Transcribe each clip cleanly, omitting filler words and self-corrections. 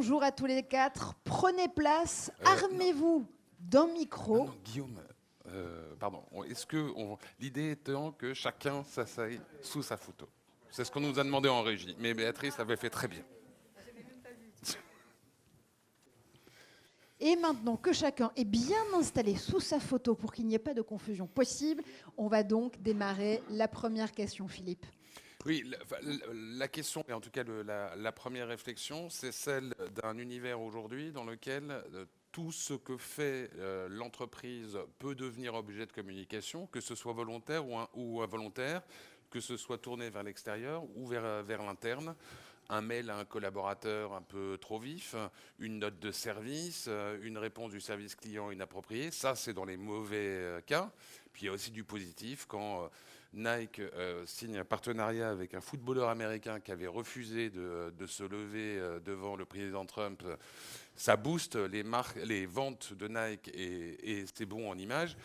bonjour à tous les quatre. Prenez place, armez-vous d'un micro. Non, Guillaume, pardon. L'idée étant que chacun s'asseye sous sa photo. C'est ce qu'on nous a demandé en régie. Mais Béatrice l'avait fait très bien. Et maintenant que chacun est bien installé sous sa photo pour qu'il n'y ait pas de confusion possible, on va donc démarrer la première question, Philippe. Oui, la question, et en tout cas la première réflexion, c'est celle d'un univers aujourd'hui dans lequel tout ce que fait l'entreprise peut devenir objet de communication, que ce soit volontaire ou involontaire, que ce soit tourné vers l'extérieur ou vers l'interne. Un mail à un collaborateur un peu trop vif, une note de service, une réponse du service client inappropriée. Ça, c'est dans les mauvais cas. Puis il y a aussi du positif quand Nike signe un partenariat avec un footballeur américain qui avait refusé de se lever devant le président Trump. Ça booste les ventes de Nike et c'est bon en image.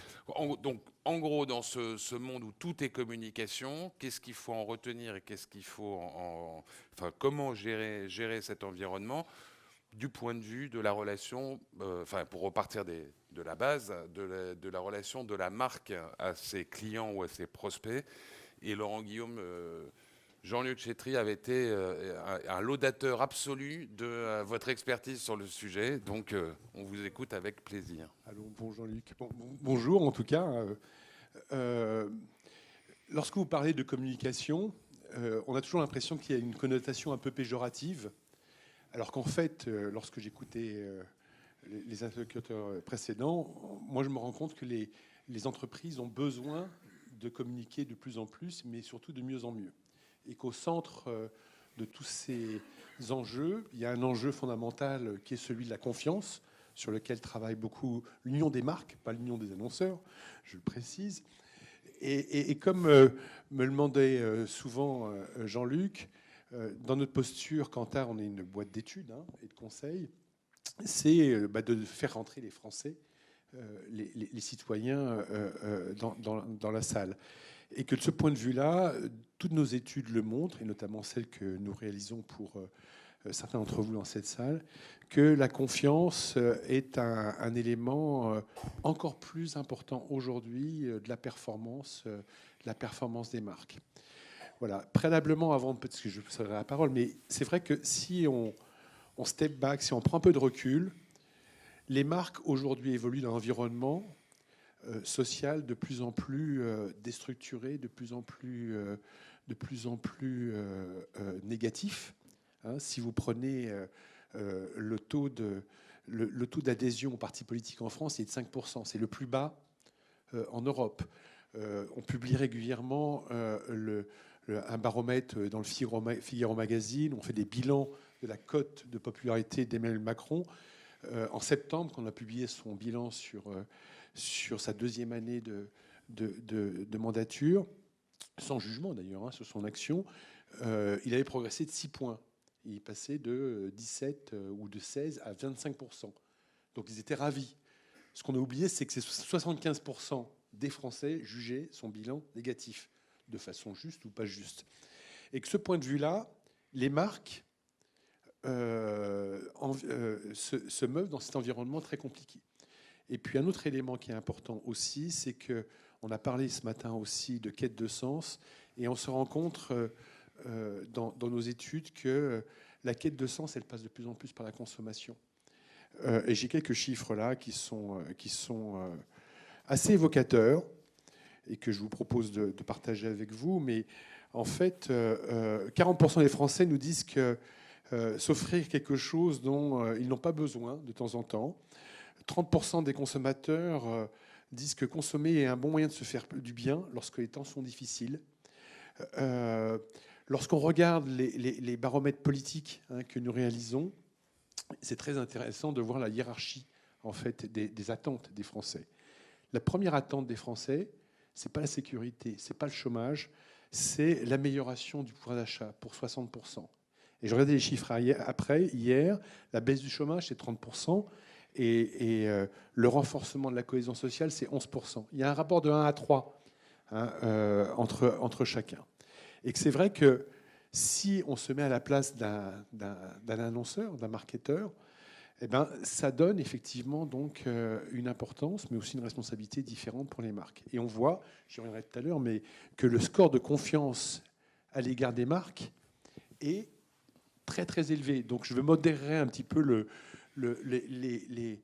Donc, en gros, dans ce monde où tout est communication, qu'est-ce qu'il faut en retenir et qu'est-ce qu'il faut enfin, comment gérer cet environnement du point de vue de la relation, pour repartir de la base, de la relation de la marque à ses clients ou à ses prospects. Et Laurent Guillaume, Jean-Luc Chétry avait été un laudateur absolu de votre expertise sur le sujet. Donc, on vous écoute avec plaisir. Allô, bonjour Jean-Luc. Bonjour en tout cas. Lorsque vous parlez de communication, on a toujours l'impression qu'il y a une connotation un peu péjorative. Alors qu'en fait, lorsque j'écoutais les interlocuteurs précédents, moi je me rends compte que les entreprises ont besoin de communiquer de plus en plus, mais surtout de mieux en mieux. Et qu'au centre de tous ces enjeux, il y a un enjeu fondamental qui est celui de la confiance, sur lequel travaille beaucoup l'Union des marques, pas l'Union des annonceurs, je le précise. Et comme me le demandait souvent Jean-Luc, dans notre posture, Kantar, on est une boîte d'études et de conseils, c'est de faire rentrer les Français, les citoyens dans la salle. Et que de ce point de vue-là, toutes nos études le montrent, et notamment celles que nous réalisons pour certains d'entre vous dans cette salle, que la confiance est un élément encore plus important aujourd'hui de la performance des marques. Voilà, préalablement, avant, parce que je vous céderai la parole, mais c'est vrai que si on step back, si on prend un peu de recul, les marques aujourd'hui évoluent dans un environnement social de plus en plus déstructuré, de plus en plus négatif. Si vous prenez le taux d'adhésion aux partis politiques en France, il est de 5%. C'est le plus bas en Europe. On publie régulièrement un baromètre dans le Figaro Magazine. On fait des bilans de la cote de popularité d'Emmanuel Macron. En septembre, quand on a publié son bilan sur sa deuxième année de mandature, sans jugement d'ailleurs sur son action, il avait progressé de 6 points. Il est passé de 17 ou de 16 à 25%. Donc ils étaient ravis. Ce qu'on a oublié, c'est que c'est 75% des Français jugeaient son bilan négatif, de façon juste ou pas juste. Et que ce point de vue-là, les marques se meuvent dans cet environnement très compliqué. Et puis un autre élément qui est important aussi, c'est qu'on a parlé ce matin aussi de quête de sens, et on se rend compte dans nos études que la quête de sens, elle passe de plus en plus par la consommation. Et j'ai quelques chiffres là qui sont assez évocateurs et que je vous propose de partager avec vous. Mais en fait, 40% des Français nous disent que s'offrir quelque chose dont ils n'ont pas besoin de temps en temps. 30% des consommateurs disent que consommer est un bon moyen de se faire du bien lorsque les temps sont difficiles. Lorsqu'on regarde les baromètres politiques que nous réalisons, c'est très intéressant de voir la hiérarchie en fait, des attentes des Français. La première attente des Français, c'est pas la sécurité, c'est pas le chômage, c'est l'amélioration du pouvoir d'achat pour 60%. Et je regardais les chiffres hier, la baisse du chômage, c'est 30%, et le renforcement de la cohésion sociale, c'est 11%. Il y a un rapport de 1 à 3 entre chacun. Et que c'est vrai que Si on se met à la place d'un annonceur, d'un marketeur, eh ben, ça donne effectivement donc une importance, mais aussi une responsabilité différente pour les marques. Et on voit, j'y reviendrai tout à l'heure, mais que le score de confiance à l'égard des marques est très très élevé. Donc je veux modérer un petit peu les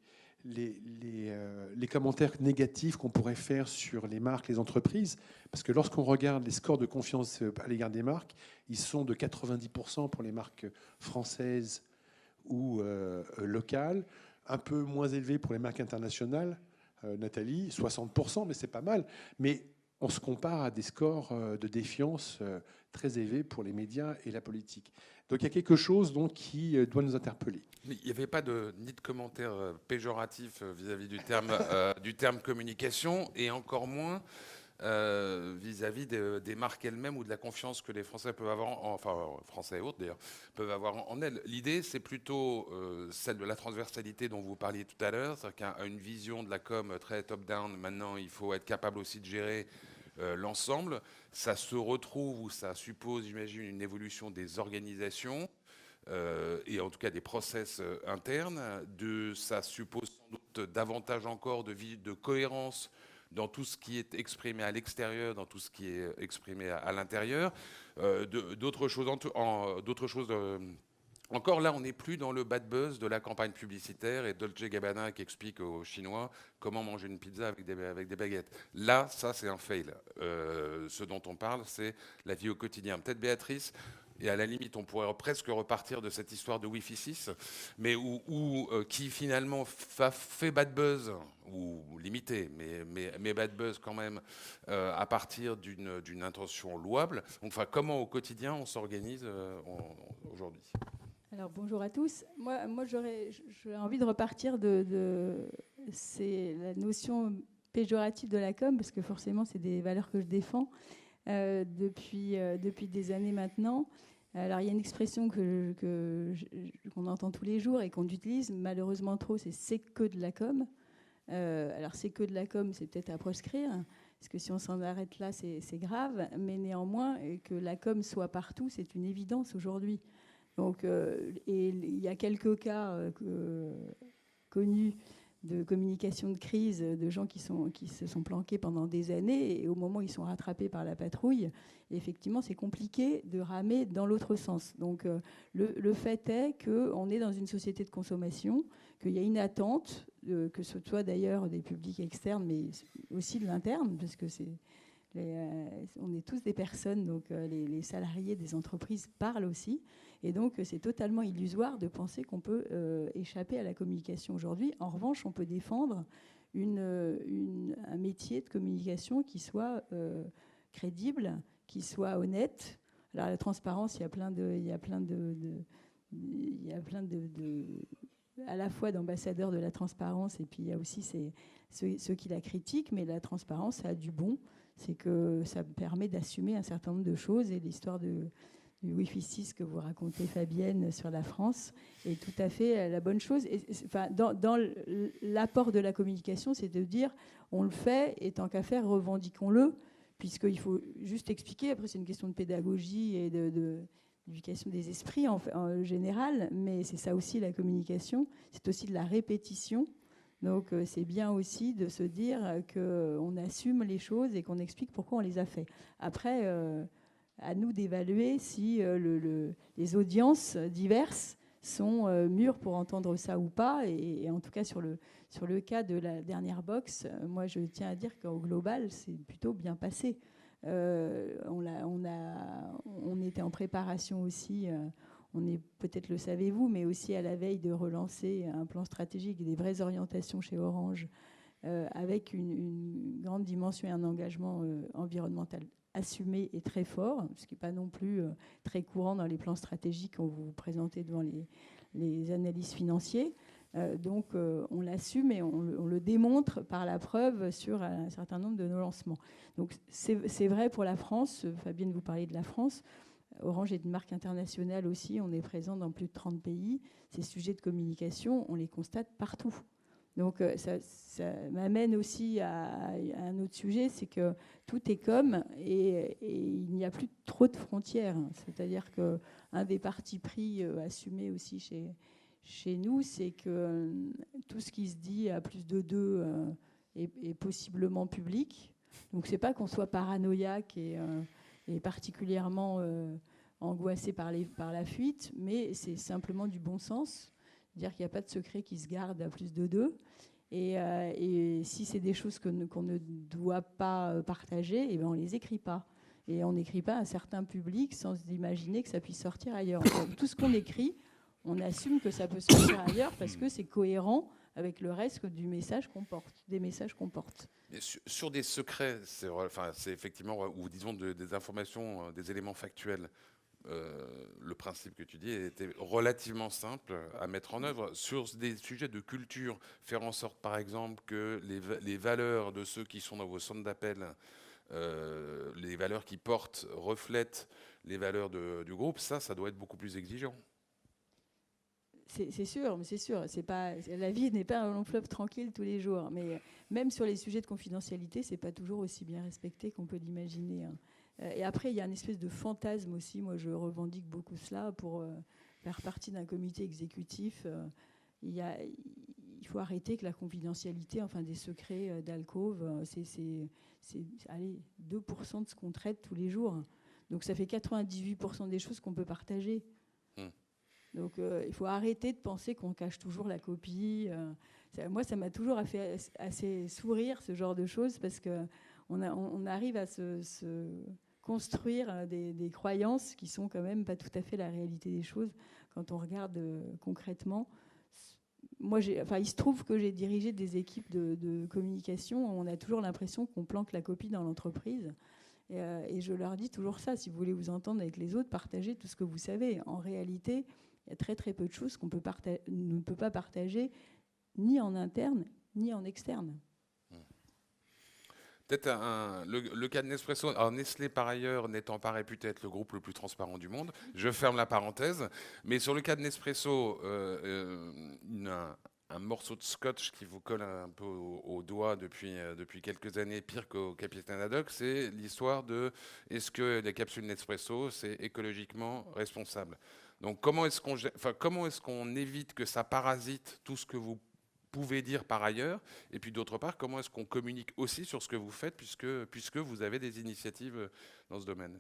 commentaires négatifs qu'on pourrait faire sur les marques, les entreprises, parce que lorsqu'on regarde les scores de confiance à l'égard des marques, ils sont de 90% pour les marques françaises ou locales, un peu moins élevés pour les marques internationales, Nathalie, 60%, mais c'est pas mal. Mais on se compare à des scores de défiance très élevés pour les médias et la politique. Donc il y a quelque chose donc, qui doit nous interpeller. Il n'y avait pas ni de commentaires péjoratifs vis-à-vis du terme communication, et encore moins vis-à-vis des marques elles-mêmes ou de la confiance que les Français peuvent avoir, Français et autres d'ailleurs, peuvent avoir en elles. L'idée, c'est plutôt celle de la transversalité dont vous parliez tout à l'heure, c'est-à-dire qu'à une vision de la com très top-down, maintenant il faut être capable aussi de gérer l'ensemble. Ça se retrouve ou ça suppose, j'imagine, une évolution des organisations et en tout cas des process internes. Ça suppose sans doute davantage encore de cohérence dans tout ce qui est exprimé à l'extérieur, dans tout ce qui est exprimé à l'intérieur. D'autres choses, encore là, on n'est plus dans le bad buzz de la campagne publicitaire et Dolce Gabbana qui explique aux Chinois comment manger une pizza avec des baguettes. Là, ça, c'est un fail. Ce dont on parle, c'est la vie au quotidien. Peut-être Béatrice, et à la limite, on pourrait presque repartir de cette histoire de Wi-Fi 6, mais qui finalement fait bad buzz, ou limité, mais bad buzz quand même, à partir d'une intention louable. Donc, enfin, comment au quotidien on s'organise aujourd'hui ? Alors bonjour à tous. Moi j'aurais envie de repartir c'est la notion péjorative de la com, parce que forcément c'est des valeurs que je défends depuis des années maintenant. Alors il y a une expression qu'on entend tous les jours et qu'on utilise malheureusement trop, c'est que de la com. Alors c'est que de la com, c'est peut-être à proscrire, parce que si on s'en arrête là, c'est grave. Mais néanmoins, que la com soit partout, c'est une évidence aujourd'hui. Donc, et il y a quelques cas connus de communication de crise, de gens qui se sont planqués pendant des années, et au moment où ils sont rattrapés par la patrouille, effectivement, c'est compliqué de ramer dans l'autre sens. Donc, le fait est qu'on est dans une société de consommation, qu'il y a une attente, que ce soit d'ailleurs des publics externes, mais aussi de l'interne, parce que on est tous des personnes, donc les salariés des entreprises parlent aussi. Et donc, c'est totalement illusoire de penser qu'on peut échapper à la communication aujourd'hui. En revanche, on peut défendre un métier de communication qui soit crédible, qui soit honnête. Alors, la transparence, il y a plein à la fois d'ambassadeurs de la transparence, et puis il y a aussi ceux qui la critiquent. Mais la transparence, ça a du bon. C'est que ça permet d'assumer un certain nombre de choses. Et l'histoire du Wi-Fi 6 que vous racontez, Fabienne, sur la France, est tout à fait la bonne chose. Dans l'apport de la communication, c'est de dire on le fait, et tant qu'à faire, revendiquons-le, puisqu'il faut juste expliquer. Après, c'est une question de pédagogie et d'éducation des esprits en général, mais c'est ça aussi la communication. C'est aussi de la répétition. Donc c'est bien aussi de se dire qu'on assume les choses et qu'on explique pourquoi on les a fait. Après, à nous d'évaluer si les audiences diverses sont mûres pour entendre ça ou pas. Et en tout cas, sur le cas de la dernière box, moi je tiens à dire qu'au global, c'est plutôt bien passé. On était en préparation aussi. On est, peut-être le savez-vous, mais aussi à la veille de relancer un plan stratégique et des vraies orientations chez Orange, avec une grande dimension et un engagement environnemental assumé et très fort, ce qui n'est pas non plus très courant dans les plans stratégiques qu'on vous présentez devant les analystes financiers. Donc on l'assume et on le démontre par la preuve sur un certain nombre de nos lancements. Donc c'est vrai pour la France. Fabienne, vous parliez de la France. Orange est une marque internationale aussi, on est présent dans plus de 30 pays. Ces sujets de communication, on les constate partout. Donc ça m'amène aussi à un autre sujet, c'est que tout est comme, et il n'y a plus trop de frontières. C'est-à-dire qu'un des partis pris assumés aussi chez nous, c'est que tout ce qui se dit à plus de 2 est possiblement public. Donc c'est pas qu'on soit paranoïaque et particulièrement angoissé par la fuite, mais c'est simplement du bon sens. Dire qu'il n'y a pas de secret qui se garde à plus de 2. Et si c'est des choses qu'on ne doit pas partager, eh ben on ne les écrit pas. Et on n'écrit pas à un certain public sans imaginer que ça puisse sortir ailleurs. Donc, tout ce qu'on écrit, on assume que ça peut sortir ailleurs parce que c'est cohérent avec le reste des messages qu'on porte. Et sur des secrets, c'est effectivement, ou disons des informations, des éléments factuels. Le principe que tu dis était relativement simple à mettre en œuvre. Sur des sujets de culture, faire en sorte par exemple que les valeurs de ceux qui sont dans vos centres d'appel, les valeurs qui portent, reflètent les valeurs du groupe, ça doit être beaucoup plus exigeant. C'est sûr, mais c'est sûr. La vie n'est pas un long fleuve tranquille tous les jours. Mais même sur les sujets de confidentialité, c'est pas toujours aussi bien respecté qu'on peut l'imaginer, hein. Et après, il y a une espèce de fantasme aussi. Moi, je revendique beaucoup cela pour faire partie d'un comité exécutif. Il faut arrêter que la confidentialité, enfin des secrets d'alcôve, c'est 2% de ce qu'on traite tous les jours. Donc ça fait 98% des choses qu'on peut partager. Donc il faut arrêter de penser qu'on cache toujours la copie. Moi, ça m'a toujours fait assez sourire, ce genre de choses, parce qu'on arrive à se construire des croyances qui sont quand même pas tout à fait la réalité des choses quand on regarde concrètement. Moi, il se trouve que j'ai dirigé des équipes de communication. On a toujours l'impression qu'on planque la copie dans l'entreprise. Et je leur dis toujours ça. Si vous voulez vous entendre avec les autres, partagez tout ce que vous savez. En réalité, il y a très très peu de choses qu'on ne peut pas partager, ni en interne, ni en externe. Peut-être le cas de Nespresso. Alors Nestlé, par ailleurs, n'étant pas réputé être le groupe le plus transparent du monde, je ferme la parenthèse. Mais sur le cas de Nespresso, un morceau de scotch qui vous colle un peu au doigt depuis quelques années, pire qu'au Capitaine Haddock, c'est l'histoire de est-ce que les capsules Nespresso, c'est écologiquement responsable. Donc comment est-ce qu'on évite que ça parasite tout ce que vous pouvez dire par ailleurs, et puis d'autre part, comment est-ce qu'on communique aussi sur ce que vous faites, puisque vous avez des initiatives dans ce domaine.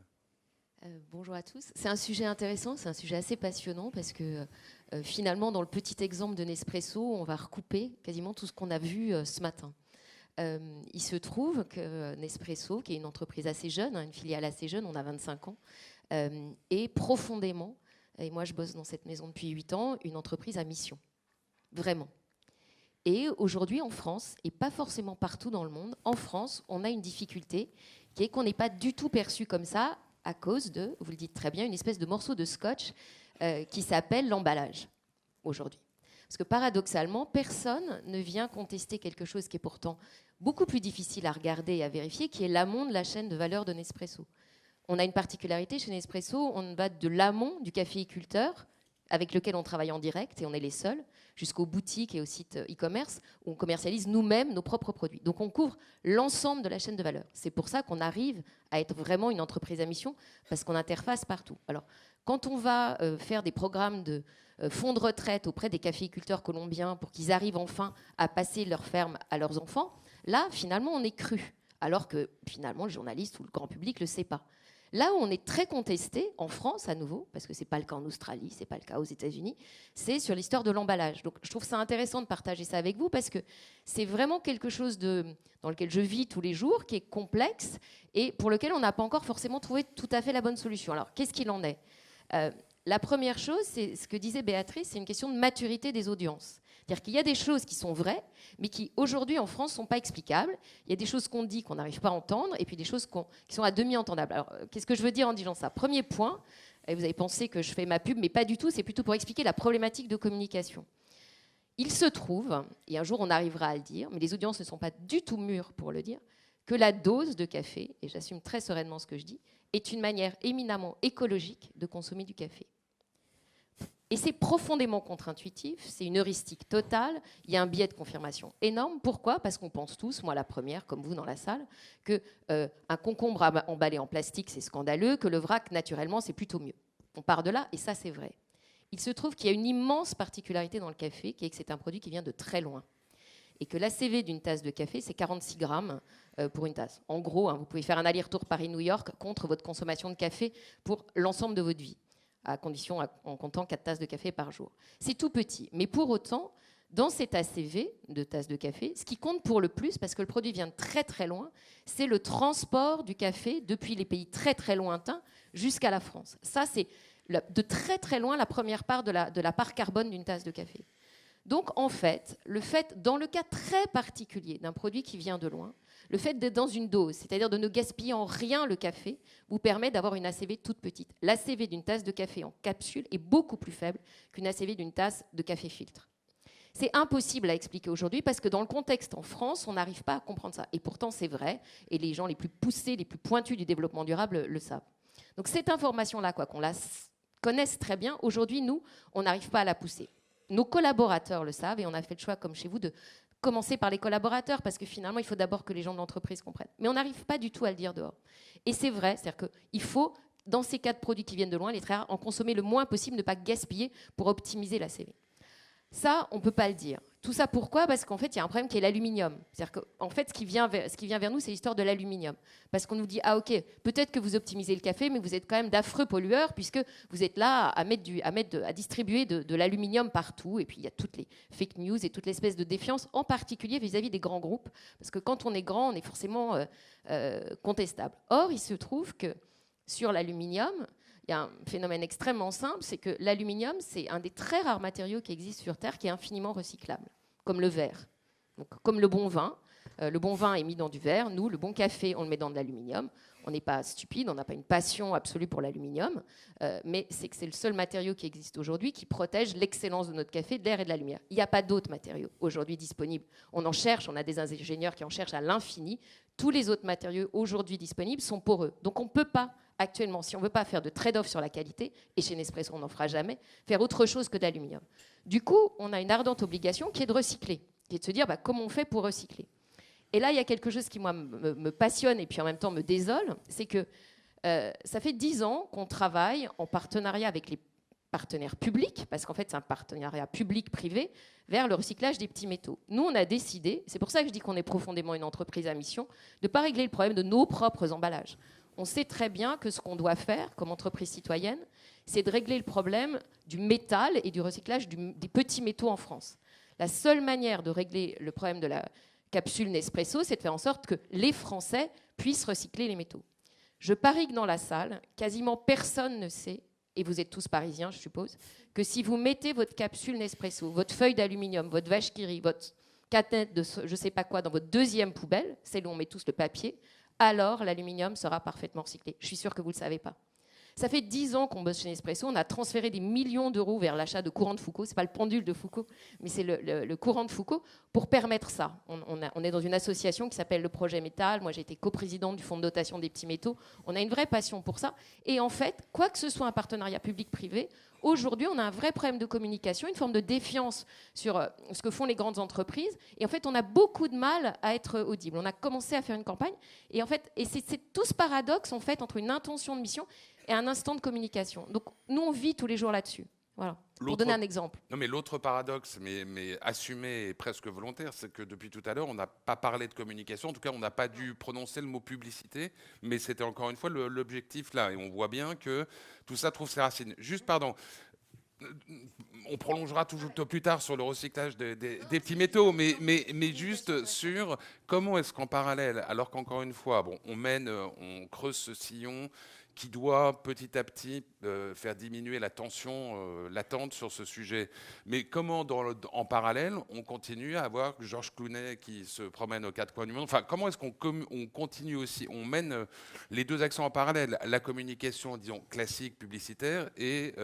Bonjour à tous. C'est un sujet intéressant, c'est un sujet assez passionnant, parce que finalement, dans le petit exemple de Nespresso, on va recouper quasiment tout ce qu'on a vu ce matin. Il se trouve que Nespresso, qui est une entreprise assez jeune, une filiale assez jeune, on a 25 ans, est profondément, et moi je bosse dans cette maison depuis 8 ans, une entreprise à mission. Vraiment. Et aujourd'hui, en France, et pas forcément partout dans le monde, en France, on a une difficulté qui est qu'on n'est pas du tout perçu comme ça à cause de, vous le dites très bien, une espèce de morceau de scotch qui s'appelle l'emballage aujourd'hui. Parce que paradoxalement, personne ne vient contester quelque chose qui est pourtant beaucoup plus difficile à regarder et à vérifier, qui est l'amont de la chaîne de valeur de Nespresso. On a une particularité chez Nespresso, on va de l'amont du caféiculteur, avec lequel on travaille en direct, et on est les seuls, jusqu'aux boutiques et aux sites e-commerce, où on commercialise nous-mêmes nos propres produits. Donc on couvre l'ensemble de la chaîne de valeur. C'est pour ça qu'on arrive à être vraiment une entreprise à mission, parce qu'on interface partout. Alors, quand on va faire des programmes de fonds de retraite auprès des caféiculteurs colombiens pour qu'ils arrivent enfin à passer leur ferme à leurs enfants, là, finalement, on est cru, alors que finalement, le journaliste ou le grand public ne le sait pas. Là où on est très contesté, en France à nouveau, parce que ce n'est pas le cas en Australie, ce n'est pas le cas aux États-Unis, c'est sur l'histoire de l'emballage. Donc je trouve ça intéressant de partager ça avec vous, parce que c'est vraiment quelque chose dans lequel je vis tous les jours, qui est complexe et pour lequel on n'a pas encore forcément trouvé tout à fait la bonne solution. Alors qu'est-ce qu'il en est ? La première chose, c'est ce que disait Béatrice, c'est une question de maturité des audiences. C'est-à-dire qu'il y a des choses qui sont vraies, mais qui, aujourd'hui, en France, ne sont pas explicables. Il y a des choses qu'on dit qu'on n'arrive pas à entendre, et puis des choses qui sont à demi entendables. Alors, qu'est-ce que je veux dire en disant ça ? Premier point, et vous avez pensé que je fais ma pub, mais pas du tout, c'est plutôt pour expliquer la problématique de communication. Il se trouve, et un jour on arrivera à le dire, mais les audiences ne sont pas du tout mûres pour le dire, que la dose de café, et j'assume très sereinement ce que je dis, est une manière éminemment écologique de consommer du café. Et c'est profondément contre-intuitif, c'est une heuristique totale, il y a un biais de confirmation énorme. Pourquoi ? Parce qu'on pense tous, moi la première, comme vous dans la salle, qu'un concombre emballé en plastique, c'est scandaleux, que le vrac, naturellement, c'est plutôt mieux. On part de là, et ça, c'est vrai. Il se trouve qu'il y a une immense particularité dans le café, qui est que c'est un produit qui vient de très loin. Et que l'ACV d'une tasse de café, c'est 46 grammes pour une tasse. En gros, vous pouvez faire un aller-retour Paris-New York contre votre consommation de café pour l'ensemble de votre vie, à condition, en comptant 4 tasses de café par jour. C'est tout petit. Mais pour autant, dans cet ACV de tasses de café, ce qui compte pour le plus, parce que le produit vient de très très loin, c'est le transport du café depuis les pays très très lointains jusqu'à la France. Ça, c'est de très très loin la première part de la part carbone d'une tasse de café. Donc en fait, dans le cas très particulier d'un produit qui vient de loin, le fait d'être dans une dose, c'est-à-dire de ne gaspiller en rien le café, vous permet d'avoir une ACV toute petite. L'ACV d'une tasse de café en capsule est beaucoup plus faible qu'une ACV d'une tasse de café filtre. C'est impossible à expliquer aujourd'hui parce que dans le contexte en France, on n'arrive pas à comprendre ça. Et pourtant, c'est vrai, et les gens les plus poussés, les plus pointus du développement durable le savent. Donc cette information-là, qu'on la connaisse très bien, aujourd'hui, nous, on n'arrive pas à la pousser. Nos collaborateurs le savent et on a fait le choix, comme chez vous, de commencer par les collaborateurs parce que finalement, il faut d'abord que les gens de l'entreprise comprennent. Mais on n'arrive pas du tout à le dire dehors. Et c'est vrai, c'est-à-dire qu'il faut, dans ces cas de produits qui viennent de loin, les très rares, en consommer le moins possible, ne pas gaspiller pour optimiser la CV. Ça, on ne peut pas le dire. Tout ça, pourquoi ? Parce qu'en fait, il y a un problème qui est l'aluminium. C'est-à-dire qu'en fait, ce qui vient vers nous, c'est l'histoire de l'aluminium. Parce qu'on nous dit, ah ok, peut-être que vous optimisez le café, mais vous êtes quand même d'affreux pollueurs, puisque vous êtes là à distribuer de l'aluminium partout. Et puis, il y a toutes les fake news et toute l'espèce de défiance, en particulier vis-à-vis des grands groupes. Parce que quand on est grand, on est forcément contestable. Or, il se trouve que sur l'aluminium, il y a un phénomène extrêmement simple, c'est que l'aluminium, c'est un des très rares matériaux qui existent sur Terre qui est infiniment recyclable, comme le verre. Donc, comme le bon vin. Le bon vin est mis dans du verre. Nous, le bon café, on le met dans de l'aluminium. On n'est pas stupide, on n'a pas une passion absolue pour l'aluminium, mais c'est que c'est le seul matériau qui existe aujourd'hui qui protège l'excellence de notre café, de l'air et de la lumière. Il n'y a pas d'autres matériaux aujourd'hui disponibles. On en cherche, on a des ingénieurs qui en cherchent à l'infini. Tous les autres matériaux aujourd'hui disponibles sont poreux. Donc on ne peut pas actuellement, si on ne veut pas faire de trade-off sur la qualité, et chez Nespresso on n'en fera jamais, faire autre chose que d'aluminium. Du coup, on a une ardente obligation qui est de recycler, qui est de se dire comment on fait pour recycler. Et là, il y a quelque chose qui, moi, me passionne et puis en même temps me désole, c'est que ça fait 10 ans qu'on travaille en partenariat avec les partenaires publics, parce qu'en fait, c'est un partenariat public-privé, vers le recyclage des petits métaux. Nous, on a décidé, c'est pour ça que je dis qu'on est profondément une entreprise à mission, de ne pas régler le problème de nos propres emballages. On sait très bien que ce qu'on doit faire comme entreprise citoyenne, c'est de régler le problème du métal et du recyclage des petits métaux en France. La seule manière de régler le problème de la capsule Nespresso, c'est de faire en sorte que les Français puissent recycler les métaux. Je parie que dans la salle, quasiment personne ne sait, et vous êtes tous parisiens, je suppose, que si vous mettez votre capsule Nespresso, votre feuille d'aluminium, votre vache qui rit, votre canette de je ne sais pas quoi dans votre deuxième poubelle, celle où on met tous le papier, alors l'aluminium sera parfaitement recyclé. Je suis sûre que vous ne le savez pas. Ça fait 10 ans qu'on bosse chez Nespresso. On a transféré des millions d'euros vers l'achat de courant de Foucault. Ce n'est pas le pendule de Foucault, mais c'est le courant de Foucault pour permettre ça. On est dans une association qui s'appelle le Projet Métal. Moi, j'ai été coprésidente du fonds de dotation des petits métaux. On a une vraie passion pour ça. Et en fait, quoi que ce soit un partenariat public-privé, aujourd'hui, on a un vrai problème de communication, une forme de défiance sur ce que font les grandes entreprises. Et en fait, on a beaucoup de mal à être audible. On a commencé à faire une campagne. Et en fait, c'est tout ce paradoxe en fait, entre une intention de mission et un instant de communication. Donc, nous, on vit tous les jours là-dessus. Voilà. Pour donner un exemple. Non, mais l'autre paradoxe, mais assumé et presque volontaire, c'est que depuis tout à l'heure, on n'a pas parlé de communication. En tout cas, on n'a pas dû prononcer le mot publicité. Mais c'était encore une fois l'objectif là. Et on voit bien que tout ça trouve ses racines. Juste, pardon. On prolongera toujours plus tard sur le recyclage des petits métaux, mais juste sur comment est-ce qu'en parallèle, alors qu'encore une fois, on creuse ce sillon qui doit petit à petit faire diminuer la tension latente sur ce sujet. Mais comment, en parallèle, on continue à avoir Georges Clooney qui se promène aux quatre coins du monde ? Enfin, comment est-ce qu'on continue aussi, on mène les deux actions en parallèle, la communication, disons, classique, publicitaire, et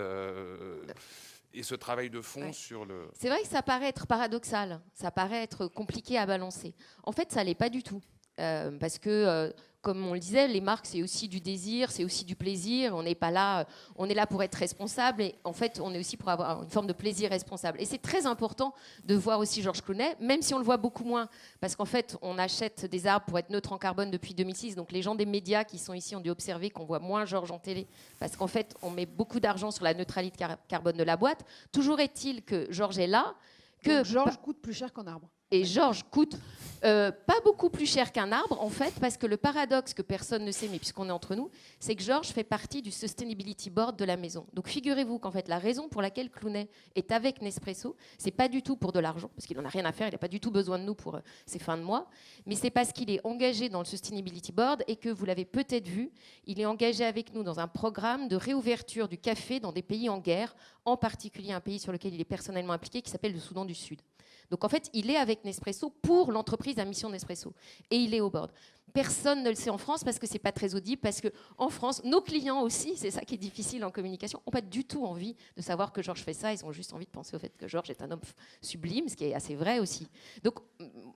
ce travail de fond sur le... C'est vrai que ça paraît être paradoxal, ça paraît être compliqué à balancer. En fait, ça ne l'est pas du tout. Parce que, comme on le disait, les marques, c'est aussi du désir, c'est aussi du plaisir. On n'est pas là, on est là pour être responsable. Et en fait, on est aussi pour avoir une forme de plaisir responsable. Et c'est très important de voir aussi Georges Clooney, même si on le voit beaucoup moins. Parce qu'en fait, on achète des arbres pour être neutre en carbone depuis 2006. Donc les gens des médias qui sont ici ont dû observer qu'on voit moins Georges en télé. Parce qu'en fait, on met beaucoup d'argent sur la neutralité carbone de la boîte. Toujours est-il que Georges est là. Donc Georges coûte plus cher qu'un arbre. Et Georges coûte pas beaucoup plus cher qu'un arbre, en fait, parce que le paradoxe que personne ne sait, mais puisqu'on est entre nous, c'est que Georges fait partie du Sustainability Board de la maison. Donc figurez-vous qu'en fait, la raison pour laquelle Clooney est avec Nespresso, c'est pas du tout pour de l'argent, parce qu'il n'en a rien à faire, il n'a pas du tout besoin de nous pour ses fins de mois, mais c'est parce qu'il est engagé dans le Sustainability Board et que, vous l'avez peut-être vu, il est engagé avec nous dans un programme de réouverture du café dans des pays en guerre, en particulier un pays sur lequel il est personnellement impliqué, qui s'appelle le Soudan du Sud. Donc en fait, il est avec Nespresso pour l'entreprise à mission Nespresso. Et il est au board. Personne ne le sait en France parce que c'est pas très audible, parce qu'en France, nos clients aussi, c'est ça qui est difficile en communication, n'ont pas du tout envie de savoir que Georges fait ça. Ils ont juste envie de penser au fait que Georges est un homme sublime, ce qui est assez vrai aussi. Donc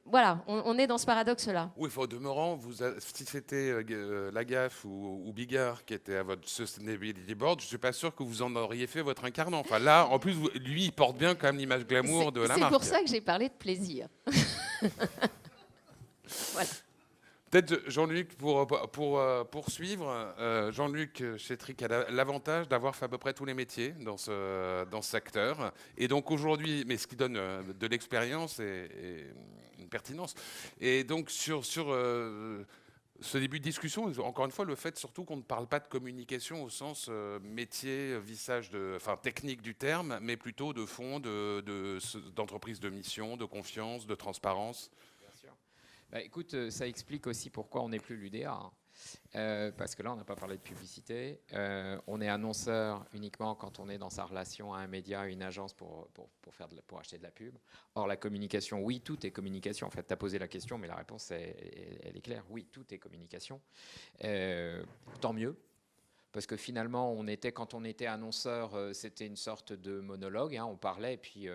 voilà, on est dans ce paradoxe-là. Oui, au demeurant, si c'était Lagaffe ou Bigard qui était à votre Sustainability Board, je ne suis pas sûr que vous en auriez fait votre incarnant. Enfin là, en plus, lui, il porte bien quand même l'image glamour de la marque. C'est pour ça que j'ai parlé de plaisir. Voilà. Peut-être Jean-Luc, pour poursuivre, Jean-Luc Chétric a l'avantage d'avoir fait à peu près tous les métiers dans ce secteur. Et donc aujourd'hui, mais ce qui donne de l'expérience et une pertinence. Et donc sur ce début de discussion, encore une fois, le fait surtout qu'on ne parle pas de communication au sens métier, visage, technique du terme, mais plutôt de fond, d'entreprise de mission, de confiance, de transparence. Bah, écoute, ça explique aussi pourquoi on n'est plus l'UDA. Hein. Parce que là, on n'a pas parlé de publicité. On est annonceur uniquement quand on est dans sa relation à un média, à une agence pour acheter de la pub. Or, la communication, oui, tout est communication. En fait, tu as posé la question, mais la réponse, elle est claire. Oui, tout est communication. Tant mieux. Parce que finalement, quand on était annonceur, c'était une sorte de monologue. Hein. On parlait, et puis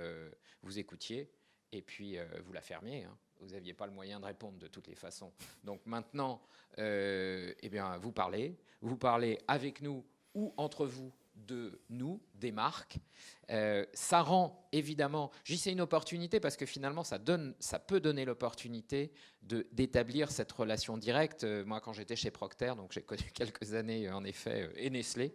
vous écoutiez, et puis vous la fermiez. Hein. Vous n'aviez pas le moyen de répondre de toutes les façons. Donc maintenant, eh bien, vous parlez avec nous ou entre vous de nous, des marques. Ça rend évidemment, c'est une opportunité parce que finalement, ça peut donner l'opportunité d'établir cette relation directe. Moi, quand j'étais chez Procter, donc j'ai connu quelques années en effet, et Nestlé,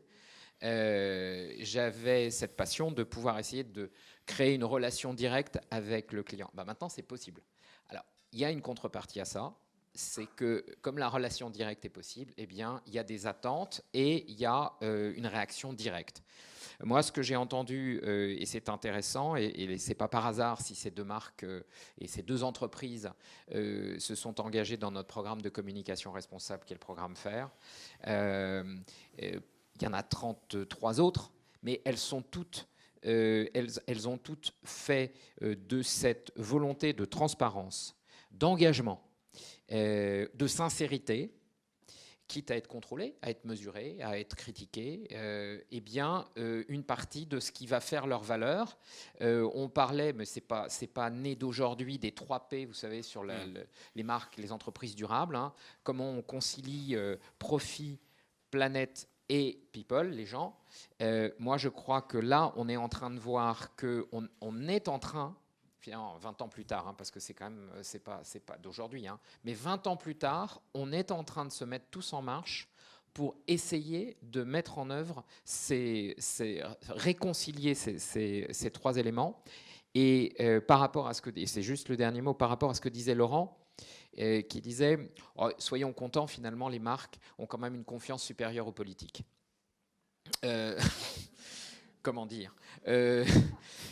j'avais cette passion de pouvoir essayer de créer une relation directe avec le client. Bah, maintenant, c'est possible. Alors, il y a une contrepartie à ça, c'est que comme la relation directe est possible, eh bien, il y a des attentes et il y a une réaction directe. Moi, ce que j'ai entendu, et c'est intéressant, et c'est pas par hasard si ces deux marques et ces deux entreprises se sont engagées dans notre programme de communication responsable, qui est le programme FAIR. Il y en a 33 autres, mais elles sont toutes... elles ont toutes fait de cette volonté de transparence, d'engagement, de sincérité, quitte à être contrôlée, à être mesurée, à être critiquée, eh bien, une partie de ce qui va faire leur valeur. On parlait, mais c'est pas né d'aujourd'hui, des 3 P, vous savez, sur les marques, les entreprises durables. Hein, comment on concilie profit, planète et people, les gens. Moi, je crois que là, on est en train de voir qu'on est en train, finalement, 20 ans plus tard, hein, parce que c'est quand même, c'est pas d'aujourd'hui, hein, mais 20 ans plus tard, on est en train de se mettre tous en marche pour essayer de mettre en œuvre réconcilier ces 3 éléments. Et par rapport à et c'est juste le dernier mot, par rapport à ce que disait Laurent, qui disait soyons contents, finalement, les marques ont quand même une confiance supérieure aux politiques. Comment dire,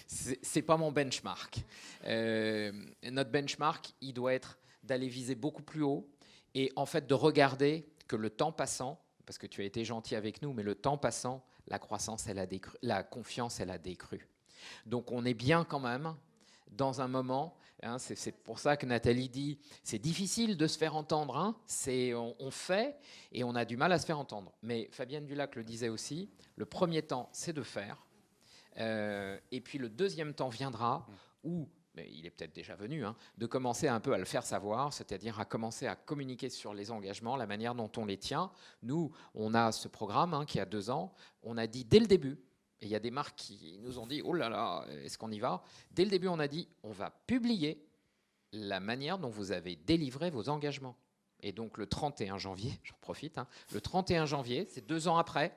c'est pas mon benchmark. Notre benchmark, il doit être d'aller viser beaucoup plus haut et en fait de regarder que le temps passant, parce que tu as été gentil avec nous, mais le temps passant, la croissance, la confiance, elle a décru. Donc on est bien quand même dans un moment, hein, c'est pour ça que Nathalie dit c'est difficile de se faire entendre, hein, on fait et on a du mal à se faire entendre. Mais Fabienne Dulac le disait aussi, le premier temps c'est de faire et puis le deuxième temps viendra où mais il est peut-être déjà venu, hein, de commencer un peu à le faire savoir, c'est-à-dire à commencer à communiquer sur les engagements, la manière dont on les tient. Nous, on a ce programme qui a 2 ans, on a dit dès le début, et il y a des marques qui nous ont dit « Oh là là, est-ce qu'on y va ?» Dès le début, on a dit « On va publier la manière dont vous avez délivré vos engagements. » Et donc le 31 janvier, j'en profite, le 31 janvier, c'est 2 ans après,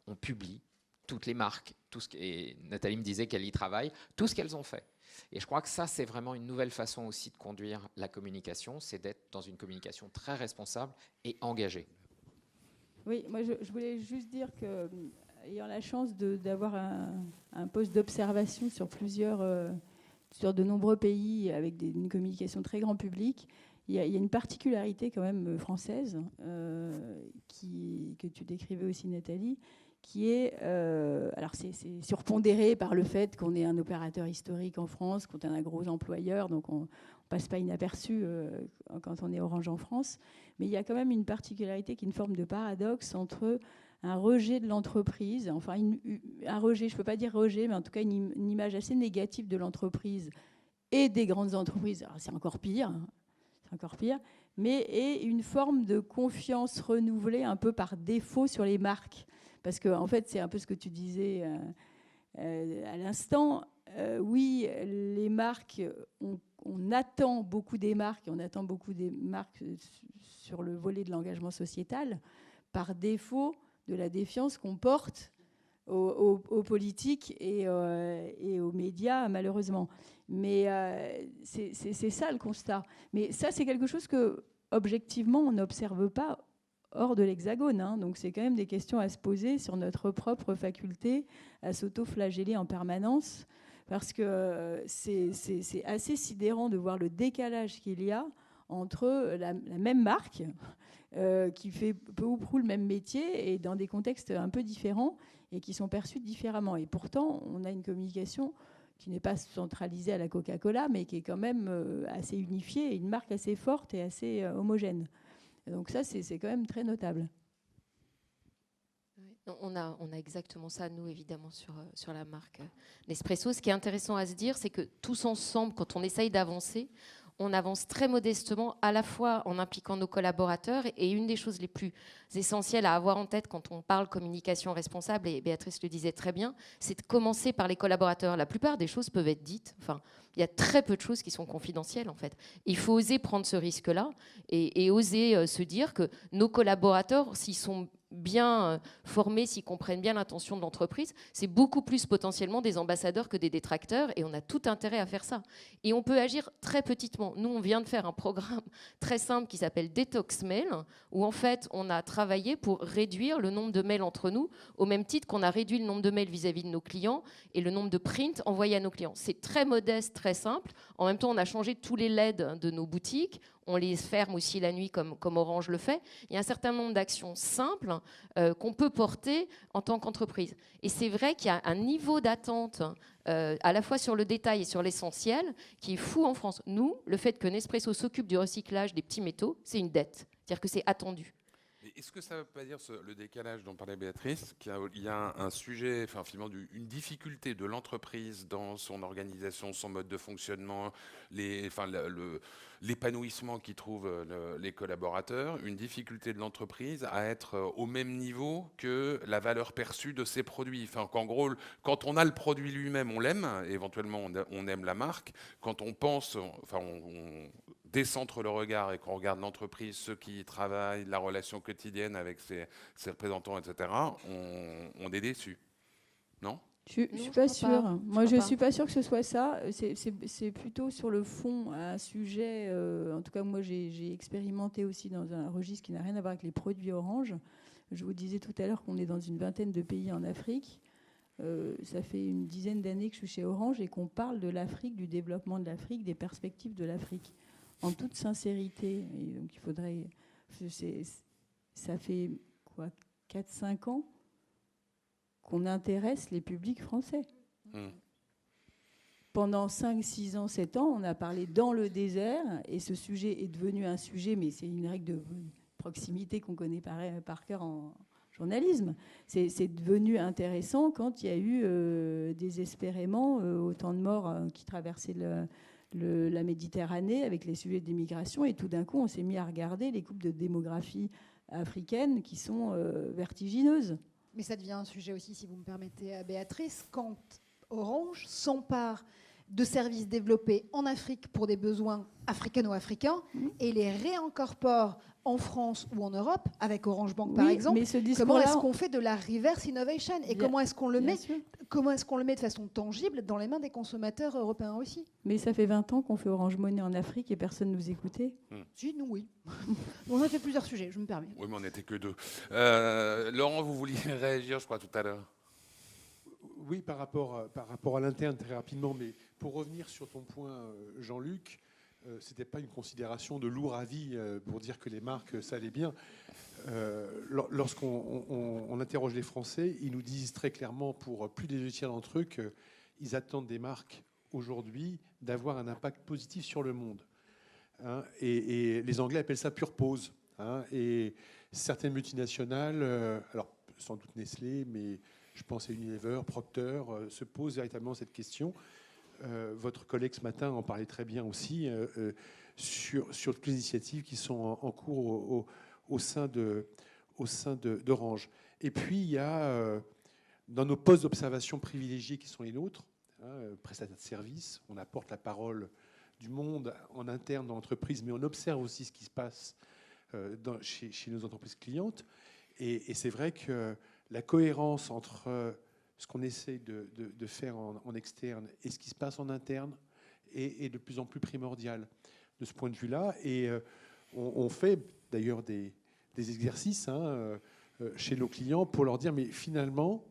on publie toutes les marques, et Nathalie me disait qu'elle y travaille, tout ce qu'elles ont fait. Et je crois que ça, c'est vraiment une nouvelle façon aussi de conduire la communication, c'est d'être dans une communication très responsable et engagée. Oui, moi je voulais juste dire que, ayant la chance d'avoir un poste d'observation sur sur de nombreux pays avec une communication très grand public, il y a une particularité quand même française que tu décrivais aussi, Nathalie, qui est, alors c'est surpondéré par le fait qu'on est un opérateur historique en France, qu'on est un gros employeur, donc on passe pas inaperçu quand on est Orange en France, mais il y a quand même une particularité qui est une forme de paradoxe entre un rejet de l'entreprise, enfin un rejet, je ne peux pas dire rejet, mais en tout cas une image assez négative de l'entreprise et des grandes entreprises. Alors c'est encore pire, et une forme de confiance renouvelée un peu par défaut sur les marques. Parce que, en fait, c'est un peu ce que tu disais à l'instant. Oui, les marques, on attend beaucoup des marques, et on attend beaucoup des marques sur le volet de l'engagement sociétal, par défaut de la défiance qu'on porte aux politiques et aux médias, malheureusement. Mais c'est ça le constat. Mais ça, c'est quelque chose que, objectivement, on n'observe pas hors de l'Hexagone. Donc c'est quand même des questions à se poser sur notre propre faculté à s'auto-flageller en permanence, parce que c'est assez sidérant de voir le décalage qu'il y a entre la même marque qui fait peu ou prou le même métier et dans des contextes un peu différents et qui sont perçus différemment. Et pourtant, on a une communication qui n'est pas centralisée à la Coca-Cola, mais qui est quand même assez unifiée, et une marque assez forte et assez homogène. Donc ça, c'est quand même très notable. On a exactement ça, nous, évidemment, sur la marque Nespresso. Ce qui est intéressant à se dire, c'est que tous ensemble, quand on essaye d'avancer, on avance très modestement, à la fois en impliquant nos collaborateurs. Et une des choses les plus essentielles à avoir en tête quand on parle communication responsable, et Béatrice le disait très bien, c'est de commencer par les collaborateurs. La plupart des choses peuvent être dites. Enfin, il y a très peu de choses qui sont confidentielles, en fait. Il faut oser prendre ce risque-là et oser se dire que nos collaborateurs, s'ils sont bien formés, s'ils comprennent bien l'intention de l'entreprise, c'est beaucoup plus potentiellement des ambassadeurs que des détracteurs, et on a tout intérêt à faire ça. Et on peut agir très petitement. Nous, on vient de faire un programme très simple qui s'appelle Detox Mail, où en fait, on a travaillé pour réduire le nombre de mails entre nous, au même titre qu'on a réduit le nombre de mails vis-à-vis de nos clients et le nombre de prints envoyés à nos clients. C'est très modeste, très simple. En même temps, on a changé tous les LED de nos boutiques. On les ferme aussi la nuit comme Orange le fait. Il y a un certain nombre d'actions simples qu'on peut porter en tant qu'entreprise. Et c'est vrai qu'il y a un niveau d'attente à la fois sur le détail et sur l'essentiel qui est fou en France. Nous, le fait que Nespresso s'occupe du recyclage des petits métaux, c'est une dette. C'est-à-dire que c'est attendu. Est-ce que ça ne veut pas dire, le décalage dont parlait Béatrice, qu'il y a un sujet, enfin, finalement, une difficulté de l'entreprise dans son organisation, son mode de fonctionnement, l'épanouissement qu'y trouvent les collaborateurs, une difficulté de l'entreprise à être au même niveau que la valeur perçue de ses produits. Enfin, qu'en gros, quand on a le produit lui-même, on l'aime, éventuellement on aime la marque. Quand on pense, enfin, on décentre le regard et qu'on regarde l'entreprise, ceux qui y travaillent, la relation quotidienne avec ses représentants, etc., on est déçu. Non ? Je ne suis pas sûre. Moi, je ne suis pas sûre que ce soit ça. C'est plutôt sur le fond un sujet. En tout cas, moi, j'ai expérimenté aussi dans un registre qui n'a rien à voir avec les produits Orange. Je vous disais tout à l'heure qu'on est dans une vingtaine de pays en Afrique. Ça fait une dizaine d'années que je suis chez Orange et qu'on parle de l'Afrique, du développement de l'Afrique, des perspectives de l'Afrique. En toute sincérité. Et donc, il faudrait... Ça fait quoi, 4-5 ans qu'on intéresse les publics français. Pendant 5, 6 ans, 7 ans, on a parlé dans le désert, et ce sujet est devenu un sujet, mais c'est une règle de proximité qu'on connaît par cœur en journalisme. C'est devenu intéressant quand il y a eu désespérément autant de morts qui traversaient la Méditerranée avec les sujets d'immigration. Et tout d'un coup, on s'est mis à regarder les coupes de démographie africaine qui sont vertigineuses. Mais ça devient un sujet aussi, si vous me permettez, Béatrice, quand Orange s'empare de services développés en Afrique pour des besoins africano-africains et les réincorpore en France ou en Europe, avec Orange Bank par exemple. Mais comment est-ce qu'on fait de la reverse innovation et comment est-ce qu'on le met de façon tangible dans les mains des consommateurs européens aussi? Mais ça fait 20 ans qu'on fait Orange Money en Afrique et personne ne nous écoutait. Si, nous, oui. On a fait plusieurs sujets, je me permets. Oui, mais on n'était que 2. Laurent, vous vouliez réagir, je crois, tout à l'heure. Oui, par rapport à l'interne, très rapidement, mais pour revenir sur ton point, Jean-Luc, ce n'était pas une considération de lourd avis pour dire que les marques, ça allait bien. Lorsqu'on interroge les Français, ils nous disent très clairement, pour plus des 2 tiers d'entre eux, qu'ils attendent des marques aujourd'hui d'avoir un impact positif sur le monde. Hein, et les Anglais appellent ça pure pause. Hein, et certaines multinationales, alors sans doute Nestlé, mais je pense à Unilever, Procter, se posent véritablement cette question. Votre collègue ce matin en parlait très bien aussi sur toutes les initiatives qui sont en cours au sein d'Orange. Et puis, il y a dans nos postes d'observation privilégiés qui sont les nôtres, prestataires de services, on apporte la parole du monde en interne dans l'entreprise, mais on observe aussi ce qui se passe chez nos entreprises clientes. Et c'est vrai que la cohérence entre ce qu'on essaie de faire en externe et ce qui se passe en interne est de plus en plus primordial de ce point de vue-là. Et on fait d'ailleurs des exercices chez nos clients pour leur dire, mais finalement,